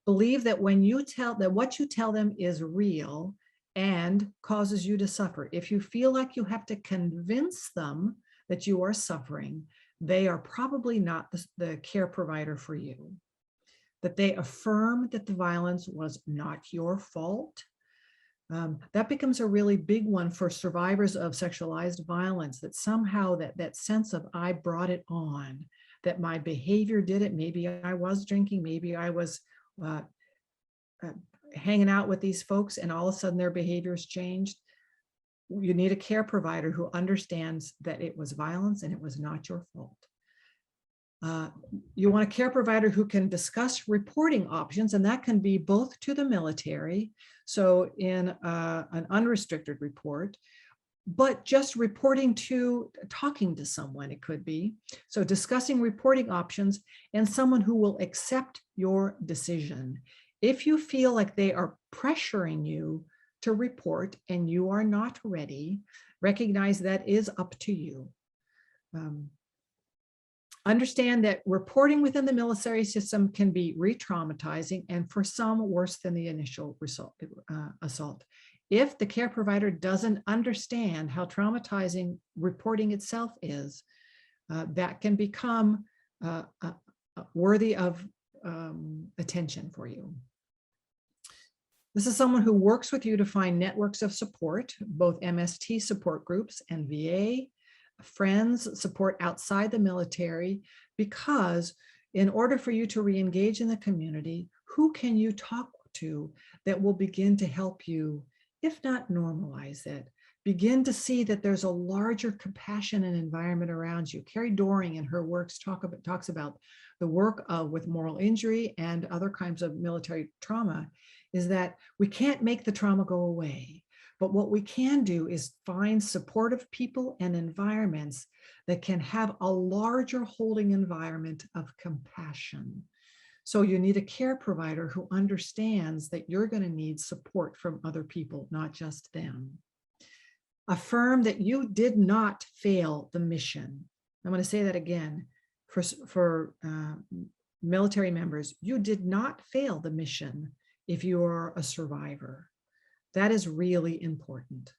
Believe that what you tell them is real and causes you to suffer. If you feel like you have to convince them that you are suffering, they are probably not the care provider for you. That they affirm that the violence was not your fault. That becomes a really big one for survivors of sexualized violence, that somehow that sense of I brought it on, that my behavior did it. Maybe I was drinking, maybe I was hanging out with these folks and all of a sudden their behaviors changed. You need a care provider who understands that it was violence and it was not your fault. You want a care provider who can discuss reporting options, and that can be both to the military, so in an unrestricted report, but just talking to someone, it could be. So discussing reporting options and someone who will accept your decision. If you feel like they are pressuring you to report and you are not ready, recognize that is up to you. Understand that reporting within the military system can be re-traumatizing and for some worse than the initial assault. If the care provider doesn't understand how traumatizing reporting itself is, that can become worthy of attention for you. This is someone who works with you to find networks of support, both MST support groups and VA, friends, support outside the military, because in order for you to re-engage in the community, who can you talk to that will begin to help you, if not normalize it, begin to see that there's a larger compassion and environment around you. Carrie Doring in her works talks about the work with moral injury and other kinds of military trauma, is that we can't make the trauma go away. But what we can do is find supportive people and environments that can have a larger holding environment of compassion. So you need a care provider who understands that you're going to need support from other people, not just them. Affirm that you did not fail the mission. I'm going to say that again for military members. You did not fail the mission if you are a survivor. That is really important.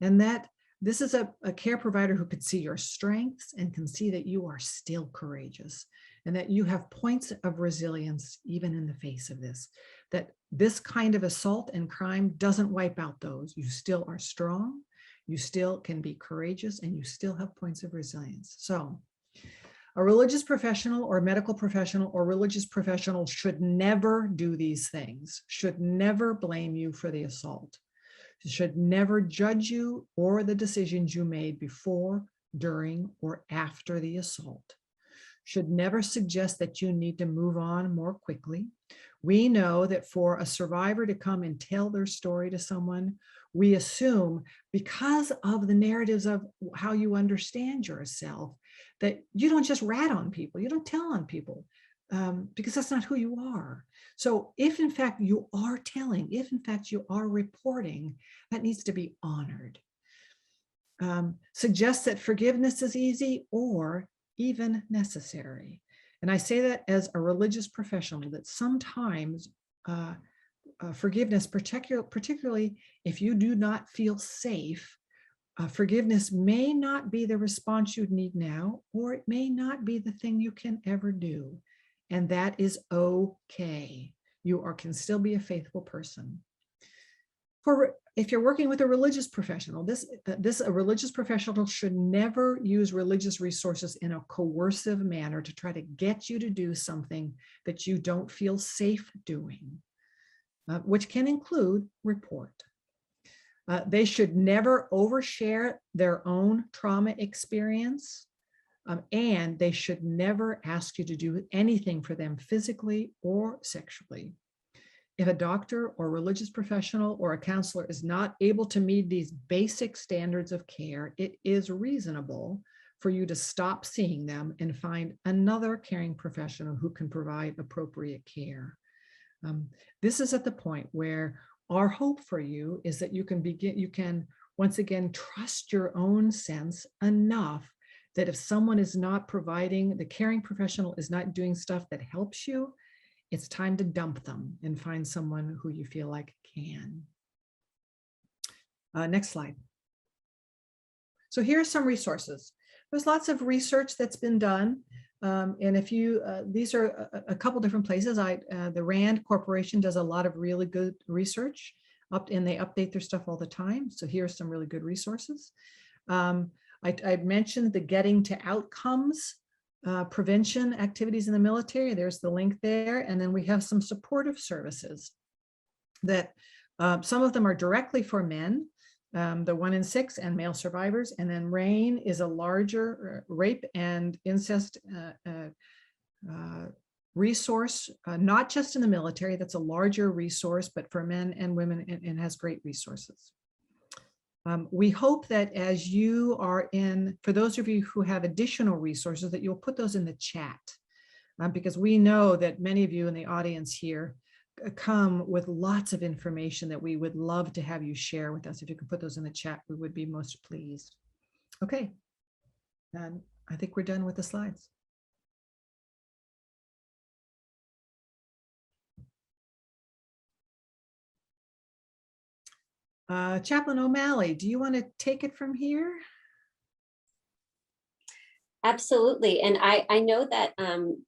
And that this is a care provider who could see your strengths and can see that you are still courageous and that you have points of resilience even in the face of this, that this kind of assault and crime doesn't wipe out those. You still are strong, you still can be courageous, and you still have points of resilience. So a religious professional or medical professional or religious professional should never do these things, should never blame you for the assault, should never judge you or the decisions you made before, during, or after the assault, should never suggest that you need to move on more quickly. We know that for a survivor to come and tell their story to someone, we assume, because of the narratives of how you understand yourself, that you don't just rat on people, you don't tell on people, because that's not who you are. So if in fact you are telling, if in fact you are reporting, that needs to be honored. Suggests that forgiveness is easy or even necessary. And I say that as a religious professional, that sometimes forgiveness, particularly if you do not feel safe, forgiveness may not be the response you need now, or it may not be the thing you can ever do. And that is okay. You can still be a faithful person. If you're working with a religious professional, a religious professional should never use religious resources in a coercive manner to try to get you to do something that you don't feel safe doing, which can include report. They should never overshare their own trauma experience, and they should never ask you to do anything for them physically or sexually. If a doctor or religious professional or a counselor is not able to meet these basic standards of care, it is reasonable for you to stop seeing them and find another caring professional who can provide appropriate care. This is at the point where our hope for you is that you can once again trust your own sense enough that if someone is not providing, the caring professional is not doing stuff that helps you, it's time to dump them and find someone who you feel like can. Next slide. So here are some resources. There's lots of research that's been done. And if you, these are a couple different places. The RAND Corporation does a lot of really good research and they update their stuff all the time. So here's some really good resources. I mentioned the Getting to Outcomes prevention activities in the military. There's the link there. And then we have some supportive services that some of them are directly for men, the 1 in 6 and male survivors. And then RAIN is a larger rape and incest resource, not just in the military. That's a larger resource, but for men and women, and has great resources. We hope that as you are for those of you who have additional resources, that you'll put those in the chat, because we know that many of you in the audience here come with lots of information that we would love to have you share with us. If you could put those in the chat, we would be most pleased. Okay, and I think we're done with the slides. Chaplain O'Malley, do you want to take it from here? Absolutely. And I know that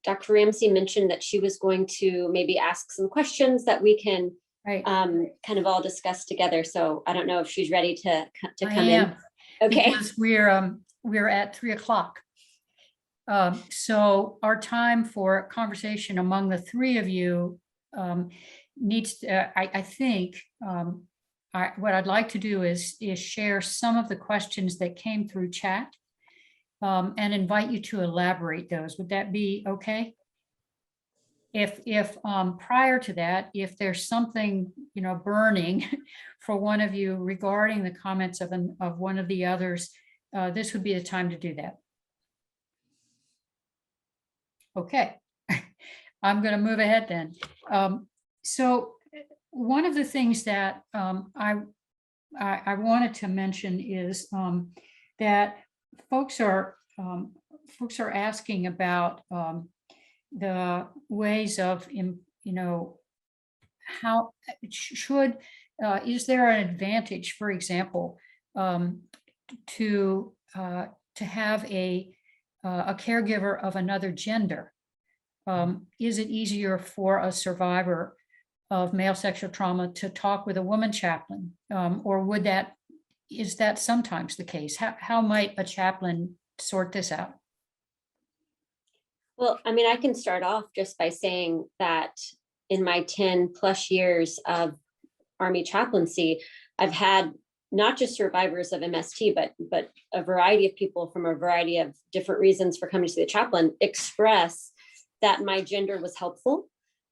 Dr. Ramsay mentioned that she was going to maybe ask some questions that we can kind of all discuss together. So I don't know if she's ready to come in. Okay. Because we're at 3 o'clock. So our time for conversation among the three of you needs to, I think, what I'd like to do is share some of the questions that came through chat and invite you to elaborate those. Would that be okay? If prior to that, if there's something, burning for one of you regarding the comments of one of the others, this would be the time to do that. Okay, I'm going to move ahead then. So one of the things that I wanted to mention is that folks are asking about the ways of, how should, is there an advantage, for example, to have a caregiver of another gender? Is it easier for a survivor of male sexual trauma to talk with a woman chaplain? Or is that sometimes the case? How might a chaplain sort this out? Well, I mean, I can start off just by saying that in my 10 plus years of Army chaplaincy, I've had not just survivors of MST, but a variety of people from a variety of different reasons for coming to see the chaplain express that my gender was helpful.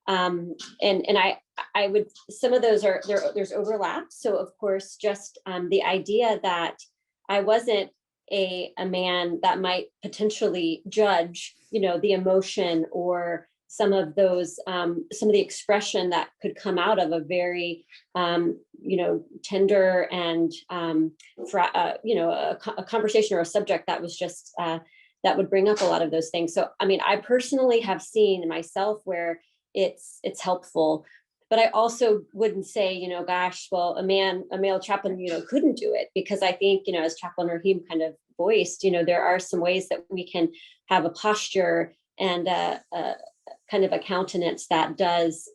And I would, some of those there's overlap. So of course, just the idea that I wasn't a man that might potentially judge, the emotion or some of those, some of the expression that could come out of a very, tender and, a conversation or a subject that was just, that would bring up a lot of those things. So, I mean, I personally have seen myself where it's helpful, but I also wouldn't say, gosh, well, a male chaplain, couldn't do it, because I think, as Chaplain Raheem kind of voiced, there are some ways that we can have a posture and kind of a countenance that does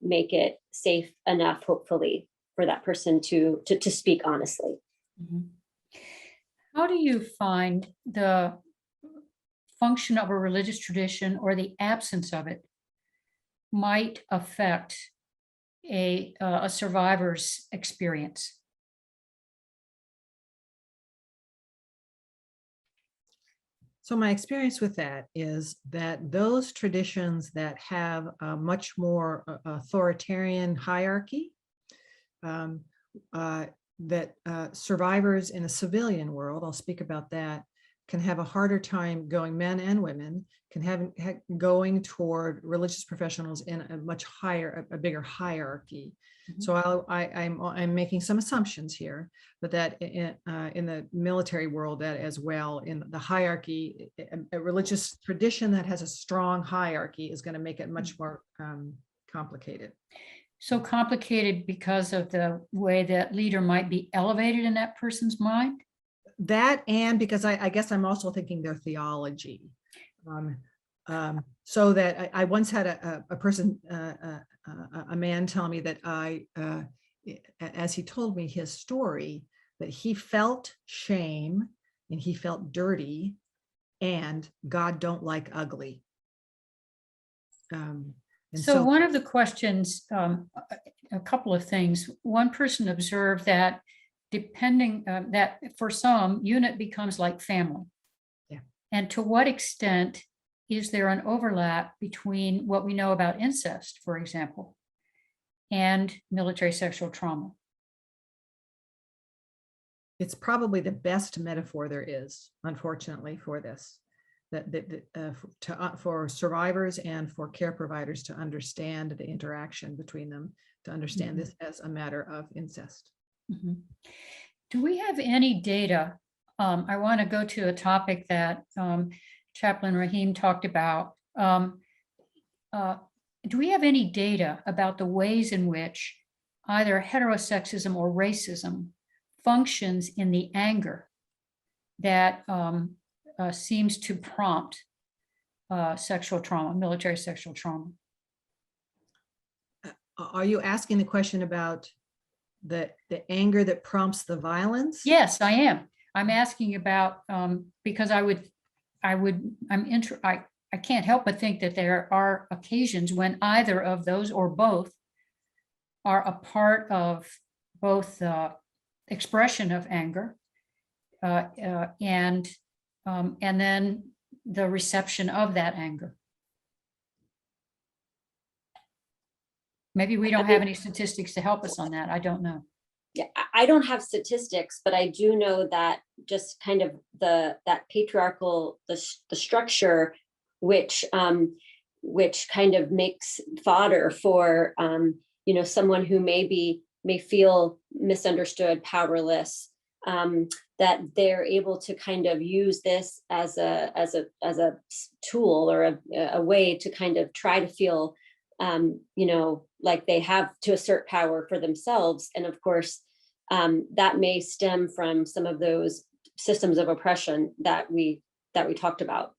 make it safe enough, hopefully, for that person to speak honestly. Mm-hmm. How do you find the function of a religious tradition or the absence of it might affect a survivor's experience? So my experience with that is that those traditions that have a much more authoritarian hierarchy, that survivors in a civilian world, I'll speak about that, can have a harder time going, men and women can have going toward religious professionals in a much higher, a bigger hierarchy. Mm-hmm. So I'm making some assumptions here, but that in the military world, that as well, in the hierarchy, a religious tradition that has a strong hierarchy is going to make it much more complicated. So complicated because of the way that leader might be elevated in that person's mind? That, and because I guess I'm also thinking their theology. So that I once had a person, a man tell me that as he told me his story, that he felt shame and he felt dirty, and God don't like ugly. So one of the questions, a couple of things. One person observed that depending that for some, unit becomes like family. Yeah. And to what extent is there an overlap between what we know about incest, for example, and military sexual trauma? It's probably the best metaphor there is, unfortunately, for this, for survivors and for care providers to understand the interaction between them, to understand mm-hmm. this as a matter of incest. Mm-hmm. Do we have any data? I want to go to a topic that Chaplain Rahim talked about. Do we have any data about the ways in which either heterosexism or racism functions in the anger that seems to prompt sexual trauma, military sexual trauma? Are you asking the question about the anger that prompts the violence? Yes, I am. I'm asking about because I can't help but think that there are occasions when either of those or both are a part of both expression of anger and then the reception of that anger. Maybe we don't have any statistics to help us on that. I don't know. Yeah, I don't have statistics, but I do know that just kind of that patriarchal, the structure, which kind of makes fodder for someone who may feel misunderstood, powerless, that they're able to kind of use this as a tool or a way to kind of try to feel like they have to assert power for themselves. And of course, that may stem from some of those systems of oppression that we talked about.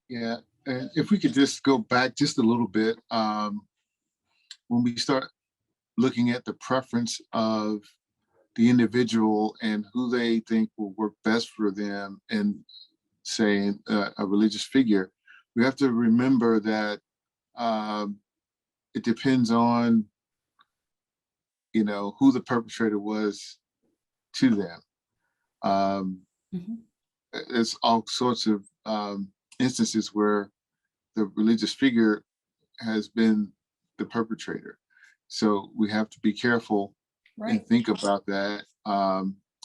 Yeah, and if we could just go back just a little bit, when we start looking at the preference of the individual and who they think will work best for them and say a religious figure, we have to remember that it depends on, who the perpetrator was to them. There's all sorts of instances where the religious figure has been the perpetrator. So we have to be careful and think about that.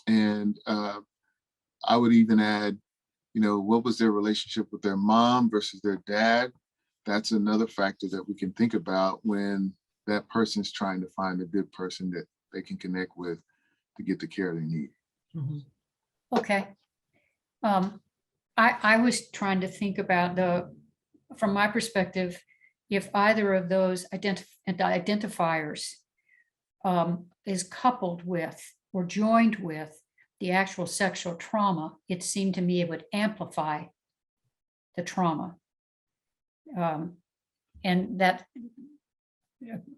And I would even add, what was their relationship with their mom versus their dad? That's another factor that we can think about when that person's trying to find a good person that they can connect with to get the care they need. Okay. I was trying to think about from my perspective, if either of those identifiers is coupled with or joined with the actual sexual trauma, it seemed to me it would amplify the trauma. And that,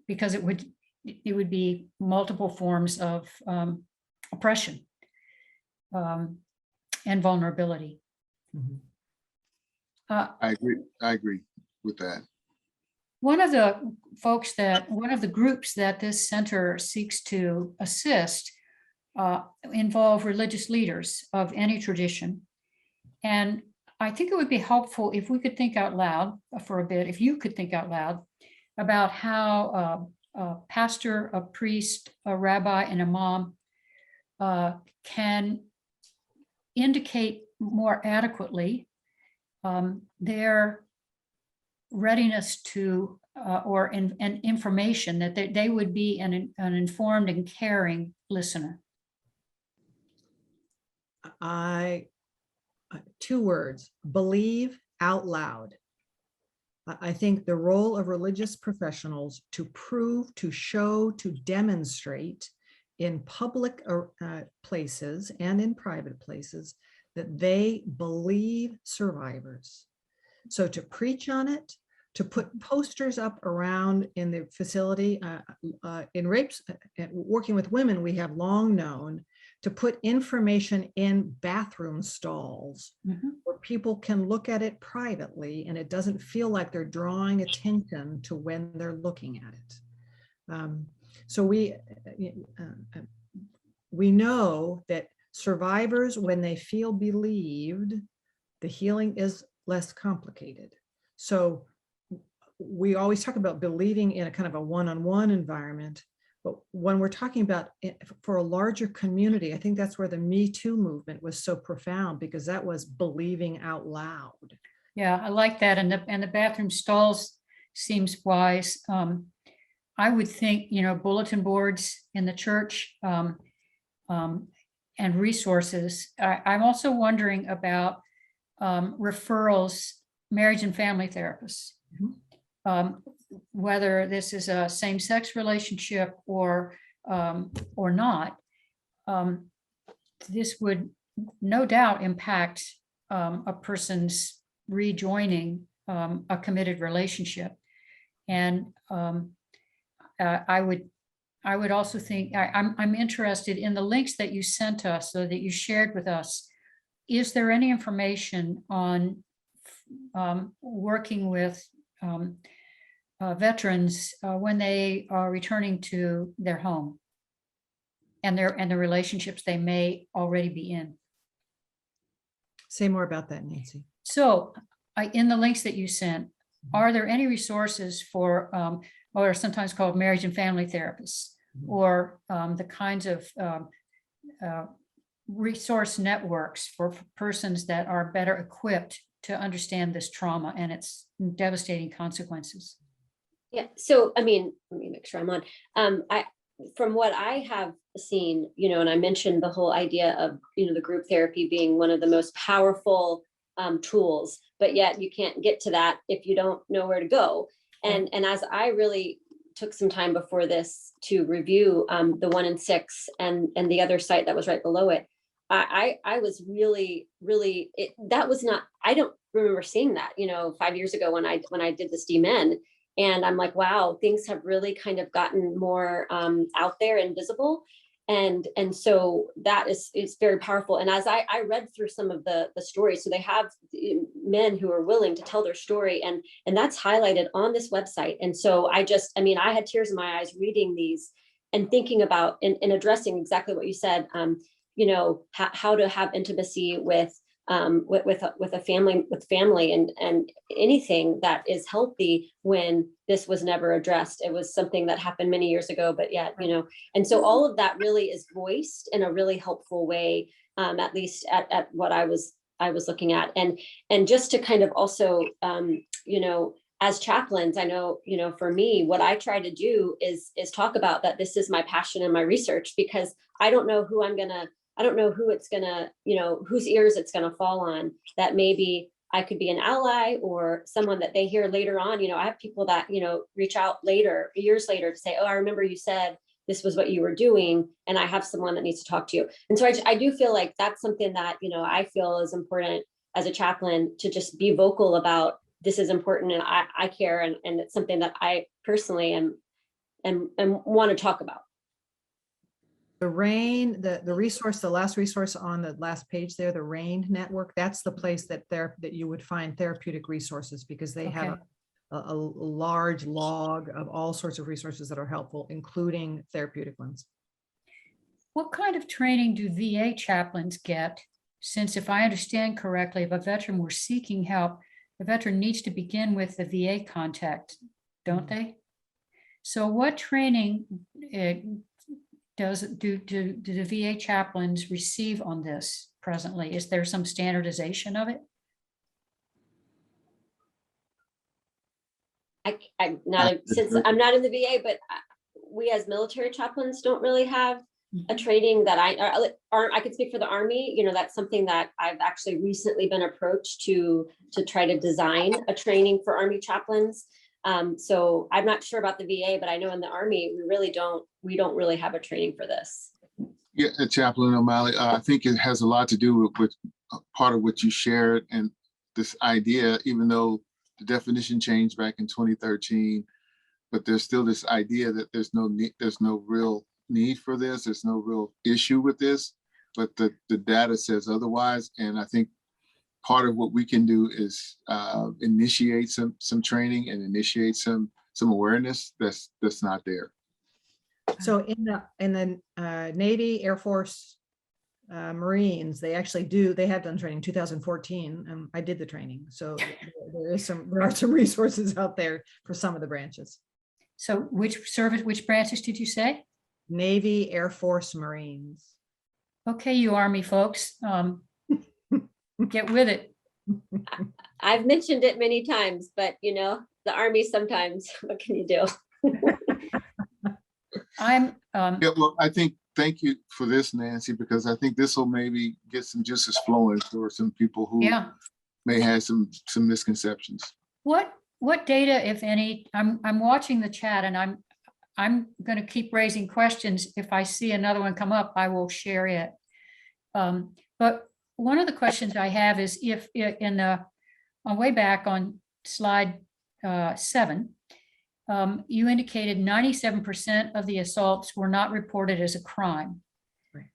because it would be multiple forms of oppression and vulnerability. I agree with that. One of the groups that this center seeks to assist involve religious leaders of any tradition. And I think it would be helpful if we could think out loud for a bit, if you could think out loud about how a pastor, a priest, a rabbi, and a imam can indicate more adequately their readiness to and information that they would be an informed and caring listener. Two words: believe out loud. I think the role of religious professionals to prove, to show, to demonstrate in public places and in private places that they believe survivors. So to preach on it, to put posters up around in the facility. In rapes, working with women, we have long known to put information in bathroom stalls where people can look at it privately and it doesn't feel like they're drawing attention to when they're looking at it. So we know that survivors, when they feel believed, the healing is less complicated. So we always talk about believing in a kind of a one-on-one environment, but when we're talking about it for a larger community, I think that's where the Me Too movement was so profound, because that was believing out loud. Yeah, I like that. And the bathroom stalls seems wise. I would think, bulletin boards in the church and resources. I'm also wondering about referrals, marriage and family therapists, whether this is a same-sex relationship or not. This would no doubt impact a person's rejoining a committed relationship. And I would also think, I'm interested in the links that you sent us, so that you shared with us. Is there any information on working with veterans when they are returning to their home? and the relationships they may already be in. Say more about that, Nancy. So in the links that you sent, are there any resources for what are sometimes called marriage and family therapists, or the kinds of resource networks for persons that are better equipped to understand this trauma and its devastating consequences? Yeah. So, I mean, let me make sure I'm on. From what I have seen, and I mentioned the whole idea of, the group therapy being one of the most powerful tools, but yet you can't get to that if you don't know where to go. And as I really took some time before this to review the 1 in 6 and the other site that was right below it, I was really, that was not, I don't remember seeing that, 5 years ago when I did this DMN. And I'm like, wow, things have really kind of gotten more out there and visible. And so that is very powerful. And as I read through some of the stories, so they have men who are willing to tell their story, and that's highlighted on this website. And so I had tears in my eyes reading these and thinking about and addressing exactly what you said, how to have intimacy with a family and anything that is healthy when this was never addressed. It was something that happened many years ago, but yet, and so all of that really is voiced in a really helpful way, at least at what I was looking at. And just to kind of also, as chaplains, I know, for me, what I try to do is talk about that this is my passion and my research, because I don't know who it's gonna, whose ears it's gonna fall on, that maybe I could be an ally or someone that they hear later on. I have people that, reach out later, years later, to say, oh, I remember you said this was what you were doing, and I have someone that needs to talk to you. And so I do feel like that's something that, I feel is important as a chaplain, to just be vocal about this is important and I care, and it's something that I personally am want to talk about. The RAIN, the resource, the last resource on the last page there, the RAIN network, that's the place that you would find therapeutic resources, because they have a large log of all sorts of resources that are helpful, including therapeutic ones. What kind of training do VA chaplains get? Since if I understand correctly, if a veteran were seeking help, the veteran needs to begin with the VA contact, don't they? So what training do the VA chaplains receive on this presently? Is there some standardization of it? I'm not in the VA, but we as military chaplains don't really have a training that I could speak for the Army. That's something that I've actually recently been approached to try to design a training for Army chaplains. So I'm not sure about the VA, but I know in the Army, we don't really have a training for this. Yeah, Chaplain O'Malley, I think it has a lot to do with part of what you shared, and this idea, even though the definition changed back in 2013, but there's still this idea that there's no real need for this. There's no real issue with this, but the data says otherwise. And I think part of what we can do is initiate some training and initiate some awareness that's not there. So in the Navy, Air Force, Marines, they have done training 2014. I did the training. So there are some resources out there for some of the branches. So which branches did you say? Navy, Air Force, Marines. Okay, you Army folks, get with it. I've mentioned it many times, but the Army sometimes, what can you do? I think, thank you for this, Nancy, because I think this will maybe get some juices flowing for some people who may have some misconceptions. What data, if any, I'm watching the chat, and I'm going to keep raising questions. If I see another one come up, I will share it. But one of the questions I have is if on way back on slide 7, you indicated 97% of the assaults were not reported as a crime,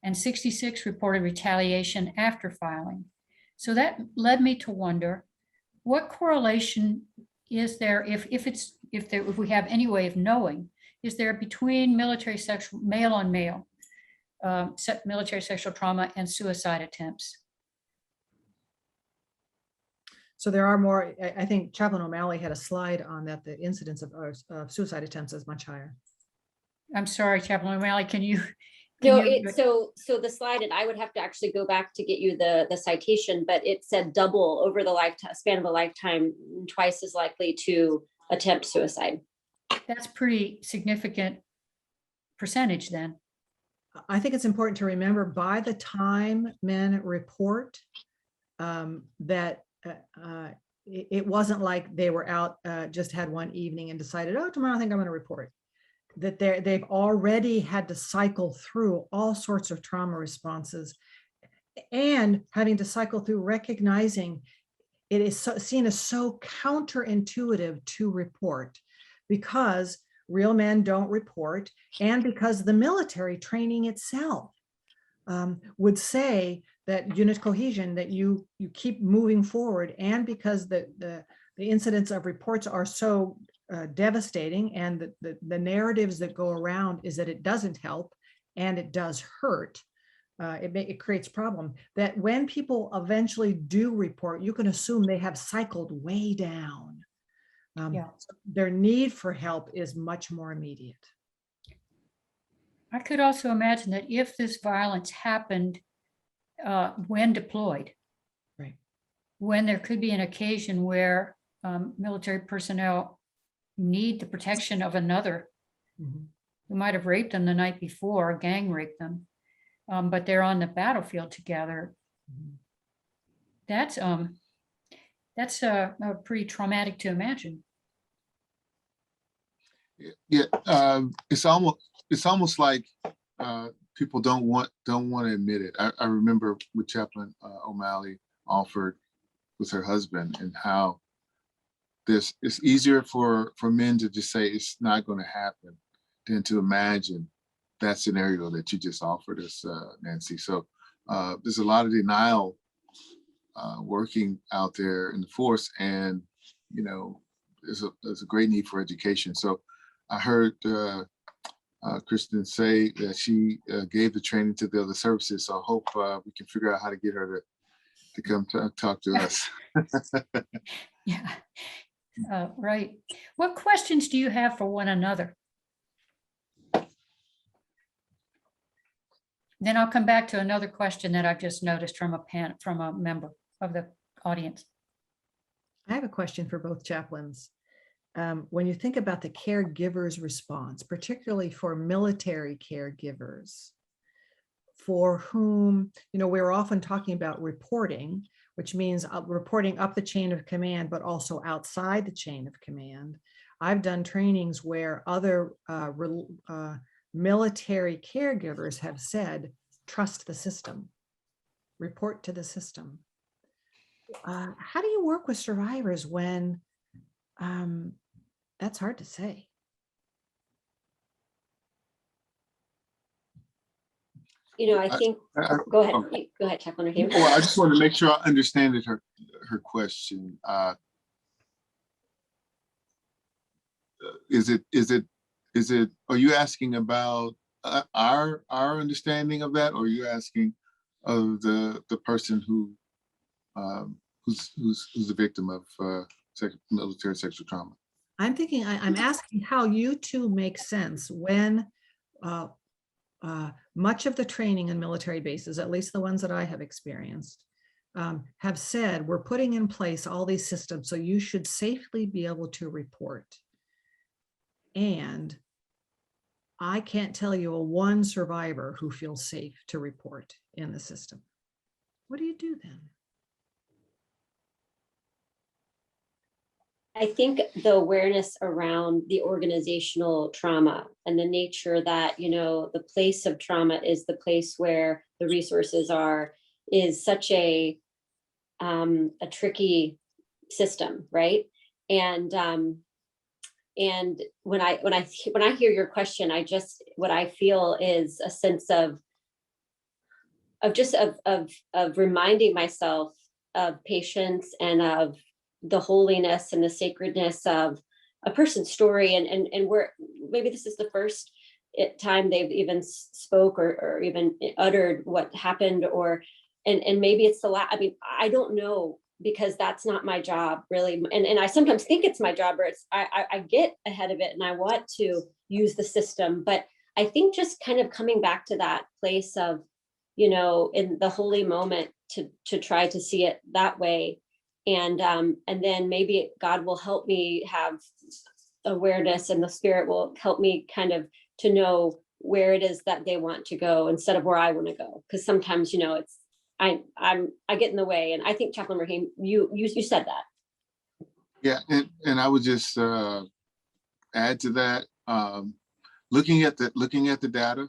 and 66 reported retaliation after filing. So that led me to wonder, what correlation is there, if we have any way of knowing, is there between military sexual male on male military sexual trauma and suicide attempts. So there are more, I think Chaplain O'Malley had a slide on that, the incidence of suicide attempts is much higher. I'm sorry, Chaplain O'Malley, can you? No, so the slide, and I would have to actually go back to get you the citation, but it said double over the span of a lifetime, twice as likely to attempt suicide. That's pretty significant percentage then. I think it's important to remember by the time men report that it wasn't like they were out, just had one evening and decided, oh, tomorrow I think I'm going to report. That they've already had to cycle through all sorts of trauma responses and having to cycle through recognizing it is seen as so counterintuitive to report because real men don't report and because the military training itself would say that unit cohesion, that you keep moving forward, and because the incidents of reports are so devastating, and the narratives that go around is that it doesn't help and it does hurt. It creates problem that when people eventually do report, you can assume they have cycled way down. Their need for help is much more immediate. I could also imagine that if this violence happened when deployed, right, when there could be an occasion where military personnel need the protection of another who might have raped them the night before, gang raped them, but they're on the battlefield together. That's pretty traumatic to imagine. Yeah, it's almost like people don't want to admit it. I remember what Chaplain O'Malley offered with her husband, and how it's easier for men to just say it's not going to happen than to imagine that scenario that you just offered us, Nancy. So there's a lot of denial working out there in the force, and there's a great need for education. So I heard Kristen say that she gave the training to the other services. So I hope we can figure out how to get her to come talk to us. Yeah, right. What questions do you have for one another? Then I'll come back to another question that I've just noticed from a member of the audience. I have a question for both chaplains. When you think about the caregiver's response, particularly for military caregivers, for whom, we're often talking about reporting, which means reporting up the chain of command, but also outside the chain of command. I've done trainings where other military caregivers have said, trust the system, report to the system. How do you work with survivors when that's hard to say? I think, go ahead, Chaplain Rahim. Well, I just want to make sure I understand her question. Is it, are you asking about our understanding of that, or are you asking of the person who's the victim of military sexual trauma? I'm thinking, I'm asking how you two make sense when much of the training in military bases, at least the ones that I have experienced, have said, we're putting in place all these systems so you should safely be able to report. And I can't tell you a one survivor who feels safe to report in the system. What do you do then? I think the awareness around the organizational trauma and the nature that, the place of trauma is the place where the resources are, is such a tricky system, right? And when I hear your question, what I feel is a sense of reminding myself of patience and of the holiness and the sacredness of a person's story. And where maybe this is the first time they've even spoke or even uttered what happened, or and maybe it's the last. I mean, I don't know, because that's not my job really, and I sometimes think it's my job, or it's I get ahead of it and I want to use the system, but I think just kind of coming back to that place of, in the holy moment, to try to see it that way, and then maybe God will help me have awareness, and the Spirit will help me kind of to know where it is that they want to go instead of where I want to go. Because sometimes, it's I get in the way, and I think Chaplain Raheem, you said that. Yeah, and I would just add to that. Looking at the data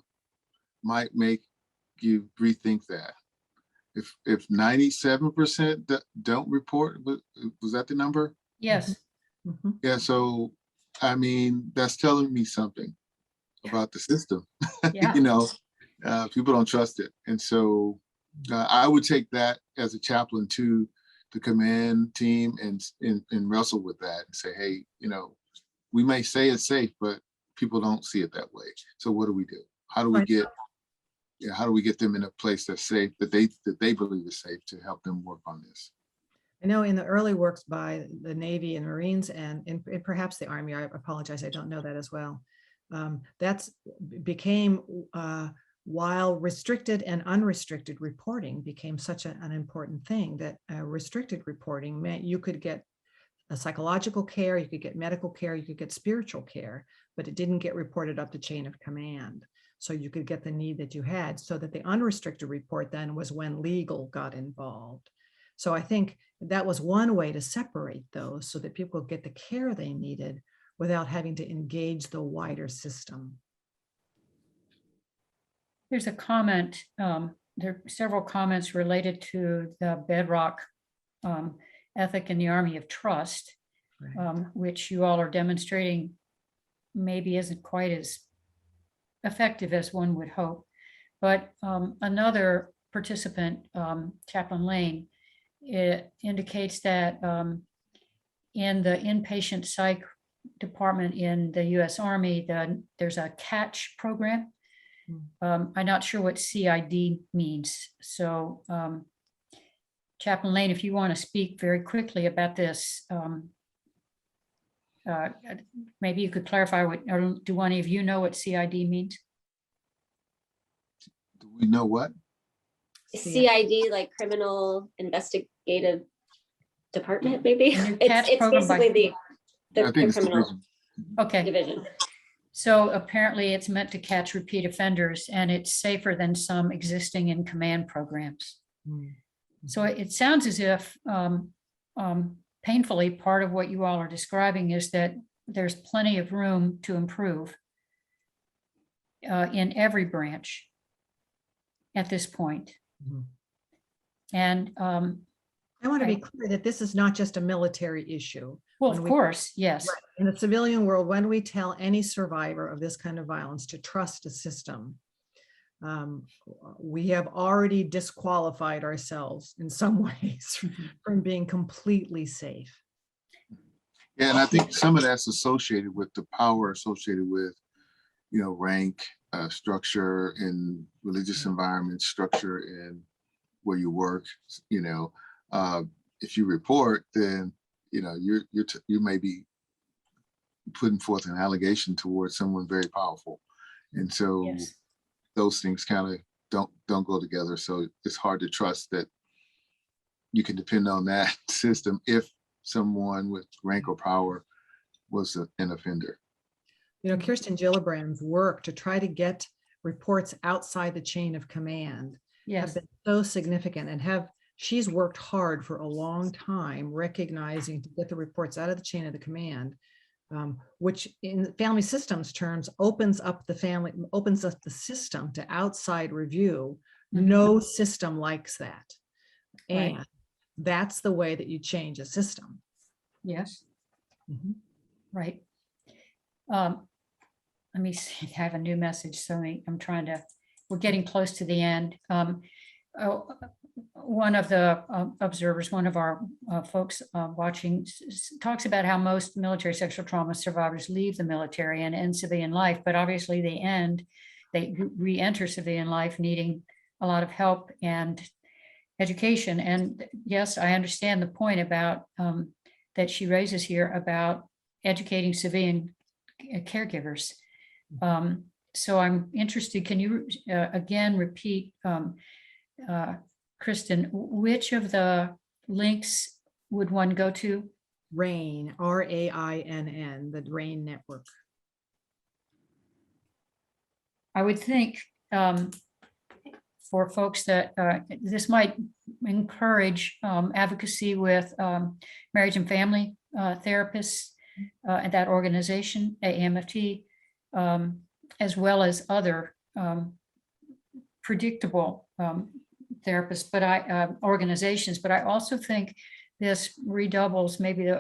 might make you rethink that. If 97% don't report, was that the number? Yes. Mhm. Yeah. So, I mean, that's telling me something about the system. Yeah. People don't trust it, and so I would take that as a chaplain to the command team and wrestle with that and say, hey, we may say it's safe, but people don't see it that way. So what do we do? How do we get them in a place that's safe, that they believe is safe, to help them work on this? I know in the early works by the Navy and Marines and perhaps the Army, I apologize, I don't know that as well. That's became, while restricted and unrestricted reporting became such an important thing, that restricted reporting meant you could get a psychological care, you could get medical care, you could get spiritual care, but it didn't get reported up the chain of command. So you could get the need that you had, so that the unrestricted report then was when legal got involved. So I think that was one way to separate those, so that people get the care they needed without having to engage the wider system. There's a comment, there are several comments related to the bedrock ethic in the Army of trust, Right. which you all are demonstrating maybe isn't quite as effective as one would hope. But another participant, Chaplain Lane, it indicates that in the inpatient psych department in the U.S. Army, there's a catch program. I'm not sure what CID means. So Chaplain Lane, if you want to speak very quickly about this, maybe you could clarify what, or do one of you know what CID means? Do we know what? CID, like Criminal Investigative Department, maybe. The new It's catch program by- basically the I think it's criminal division. Okay, division. so apparently it's meant to catch repeat offenders, and it's safer than some existing in command programs. So it sounds as if painfully part of what you all are describing is that there's plenty of room to improve in every branch at this point. Mhm. And I want to be clear that this is not just a military issue. well, When of we- course, yes. Right. In the civilian world, when we tell any survivor of this kind of violence to trust a system, we have already disqualified ourselves in some ways from being completely safe. Yeah, and I think some of that's associated with the power associated with, rank, structure in religious environments, structure in where you work. If you report, then you may be putting forth an allegation towards someone very powerful, and so Yes. those things kind of don't go together. So it's hard to trust that you can depend on that system if someone with rank or power was an offender. Kirsten Gillibrand's work to try to get reports outside the chain of command Yes. have been so significant, and she's worked hard for a long time recognizing to get the reports out of the chain of the command, which in family systems terms opens up the system to outside review. Mhm. No system likes that. Right. And that's the way that you change a system. Yes. Mhm. Right. Let me see, I have a new message, so we're getting close to the end. one of the observers, one of our folks watching, talks about how most military sexual trauma survivors leave the military and end civilian life, but obviously they re-enter civilian life needing a lot of help and education. And yes, I understand the point about that she raises here about educating civilian caregivers. So I'm interested, can you again repeat, Kristen, which of the links would one go to? RAIN, RAINN, the RAIN network. I would think for folks that this might encourage advocacy with marriage and family therapists at that organization, AAMFT, as well as other predictable therapists, but organizations. But I also think this redoubles maybe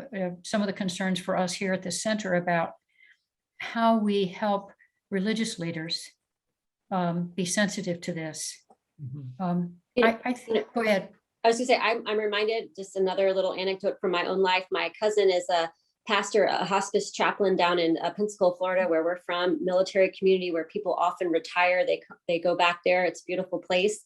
some of the concerns for us here at the center about how we help religious leaders be sensitive to this. I think, go ahead. I was gonna say, I'm reminded, just another little anecdote from my own life. My cousin is a pastor, a hospice chaplain down in Pensacola, Florida, where we're from, military community where people often retire. They go back there. It's a beautiful place.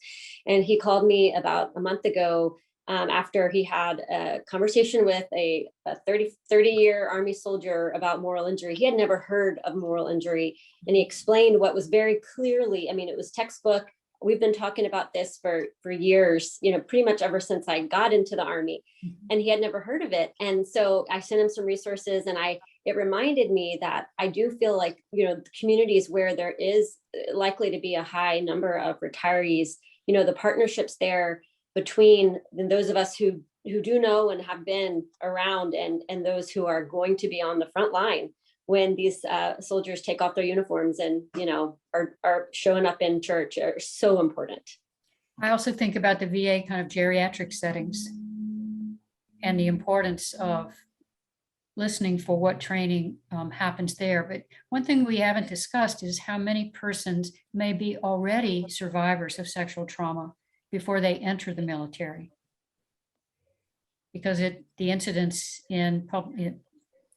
And he called me about a month ago after he had a conversation with a 30-year Army soldier about moral injury. He had never heard of moral injury. And he explained what was very clearly, I mean, it was textbook. We've been talking about this for years, pretty much ever since I got into the Army, and he had never heard of it. And so I sent him some resources, and it reminded me that I do feel like, communities where there is likely to be a high number of retirees, the partnerships there between those of us who do know and have been around and those who are going to be on the front line when these soldiers take off their uniforms and, are showing up in church are so important. I also think about the VA kind of geriatric settings and the importance of listening for what training happens there. But one thing we haven't discussed is how many persons may be already survivors of sexual trauma before they enter the military. Because the incidence in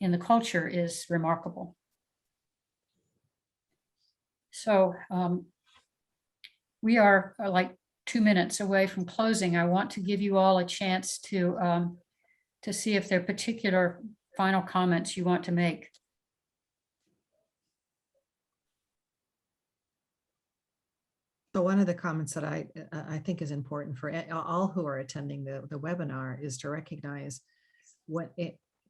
the culture is remarkable. So we are like 2 minutes away from closing. I want to give you all a chance to see if there are particular final comments you want to make. So one of the comments that I think is important for all who are attending the webinar is to recognize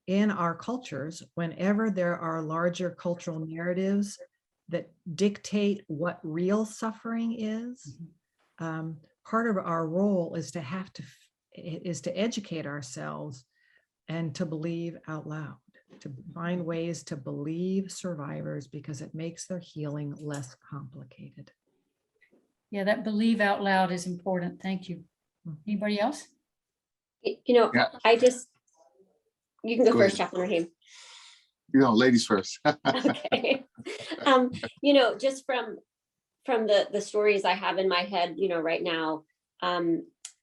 in our cultures, whenever there are larger cultural narratives that dictate what real suffering is, part of our role is to educate ourselves and to believe out loud, to find ways to believe survivors, because it makes their healing less complicated. Yeah, that believe out loud is important. Thank you. Anybody else? Yeah. You can go Go first, ahead. Chaplain Raheem. Ladies first. Okay. Just from the stories I have in my head, right now,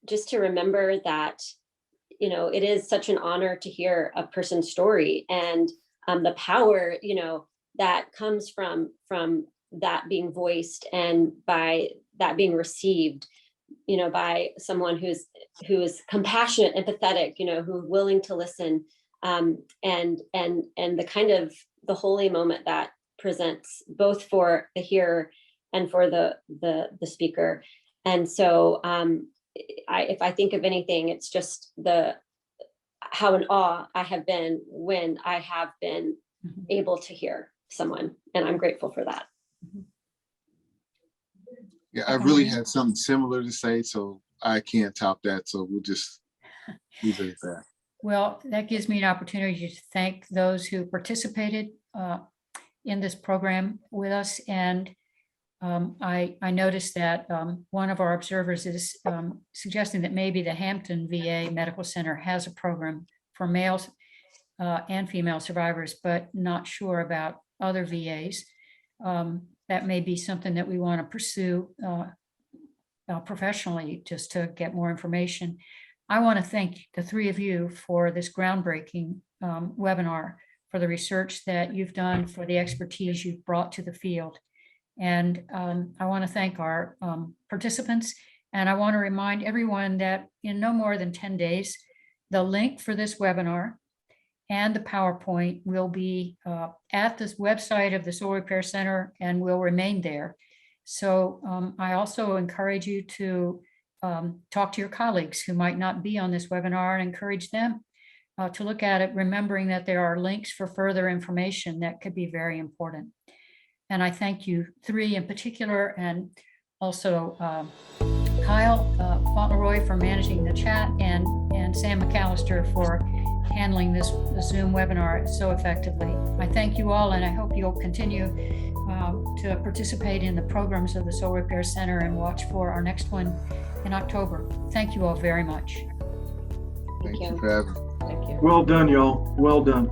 just to remember that, it is such an honor to hear a person's story, and the power, that comes from that being voiced and by that being received, by someone who is compassionate, empathetic, who's willing to listen, and the kind of the holy moment that presents both for the hearer and for the speaker. And so if I think of anything, it's just how in awe I have been when I have been able to hear someone, and I'm grateful for that. Yeah, I really had something similar to say, so I can't top that. So we'll just leave it at that. Well, that gives me an opportunity to thank those who participated in this program with us. And I noticed that one of our observers is suggesting that maybe the Hampton VA Medical Center has a program for males and female survivors, but not sure about other VAs. That may be something that we want to pursue professionally just to get more information. I want to thank the three of you for this groundbreaking webinar, for the research that you've done, for the expertise you've brought to the field. And I want to thank our participants. And I want to remind everyone that in no more than 10 days, the link for this webinar and the PowerPoint will be at this website of the Soul Repair Center and will remain there. So I also encourage you to talk to your colleagues who might not be on this webinar and encourage them to look at it, remembering that there are links for further information that could be very important. And I thank you three in particular, and also Kyle Fauntleroy for managing the chat, and Sam McAllister for handling this Zoom webinar so effectively. I thank you all, and I hope you'll continue to participate in the programs of the Soul Repair Center and watch for our next one in October. Thank you all very much. Thank you for having me. Thank you. Well done, y'all. Well done.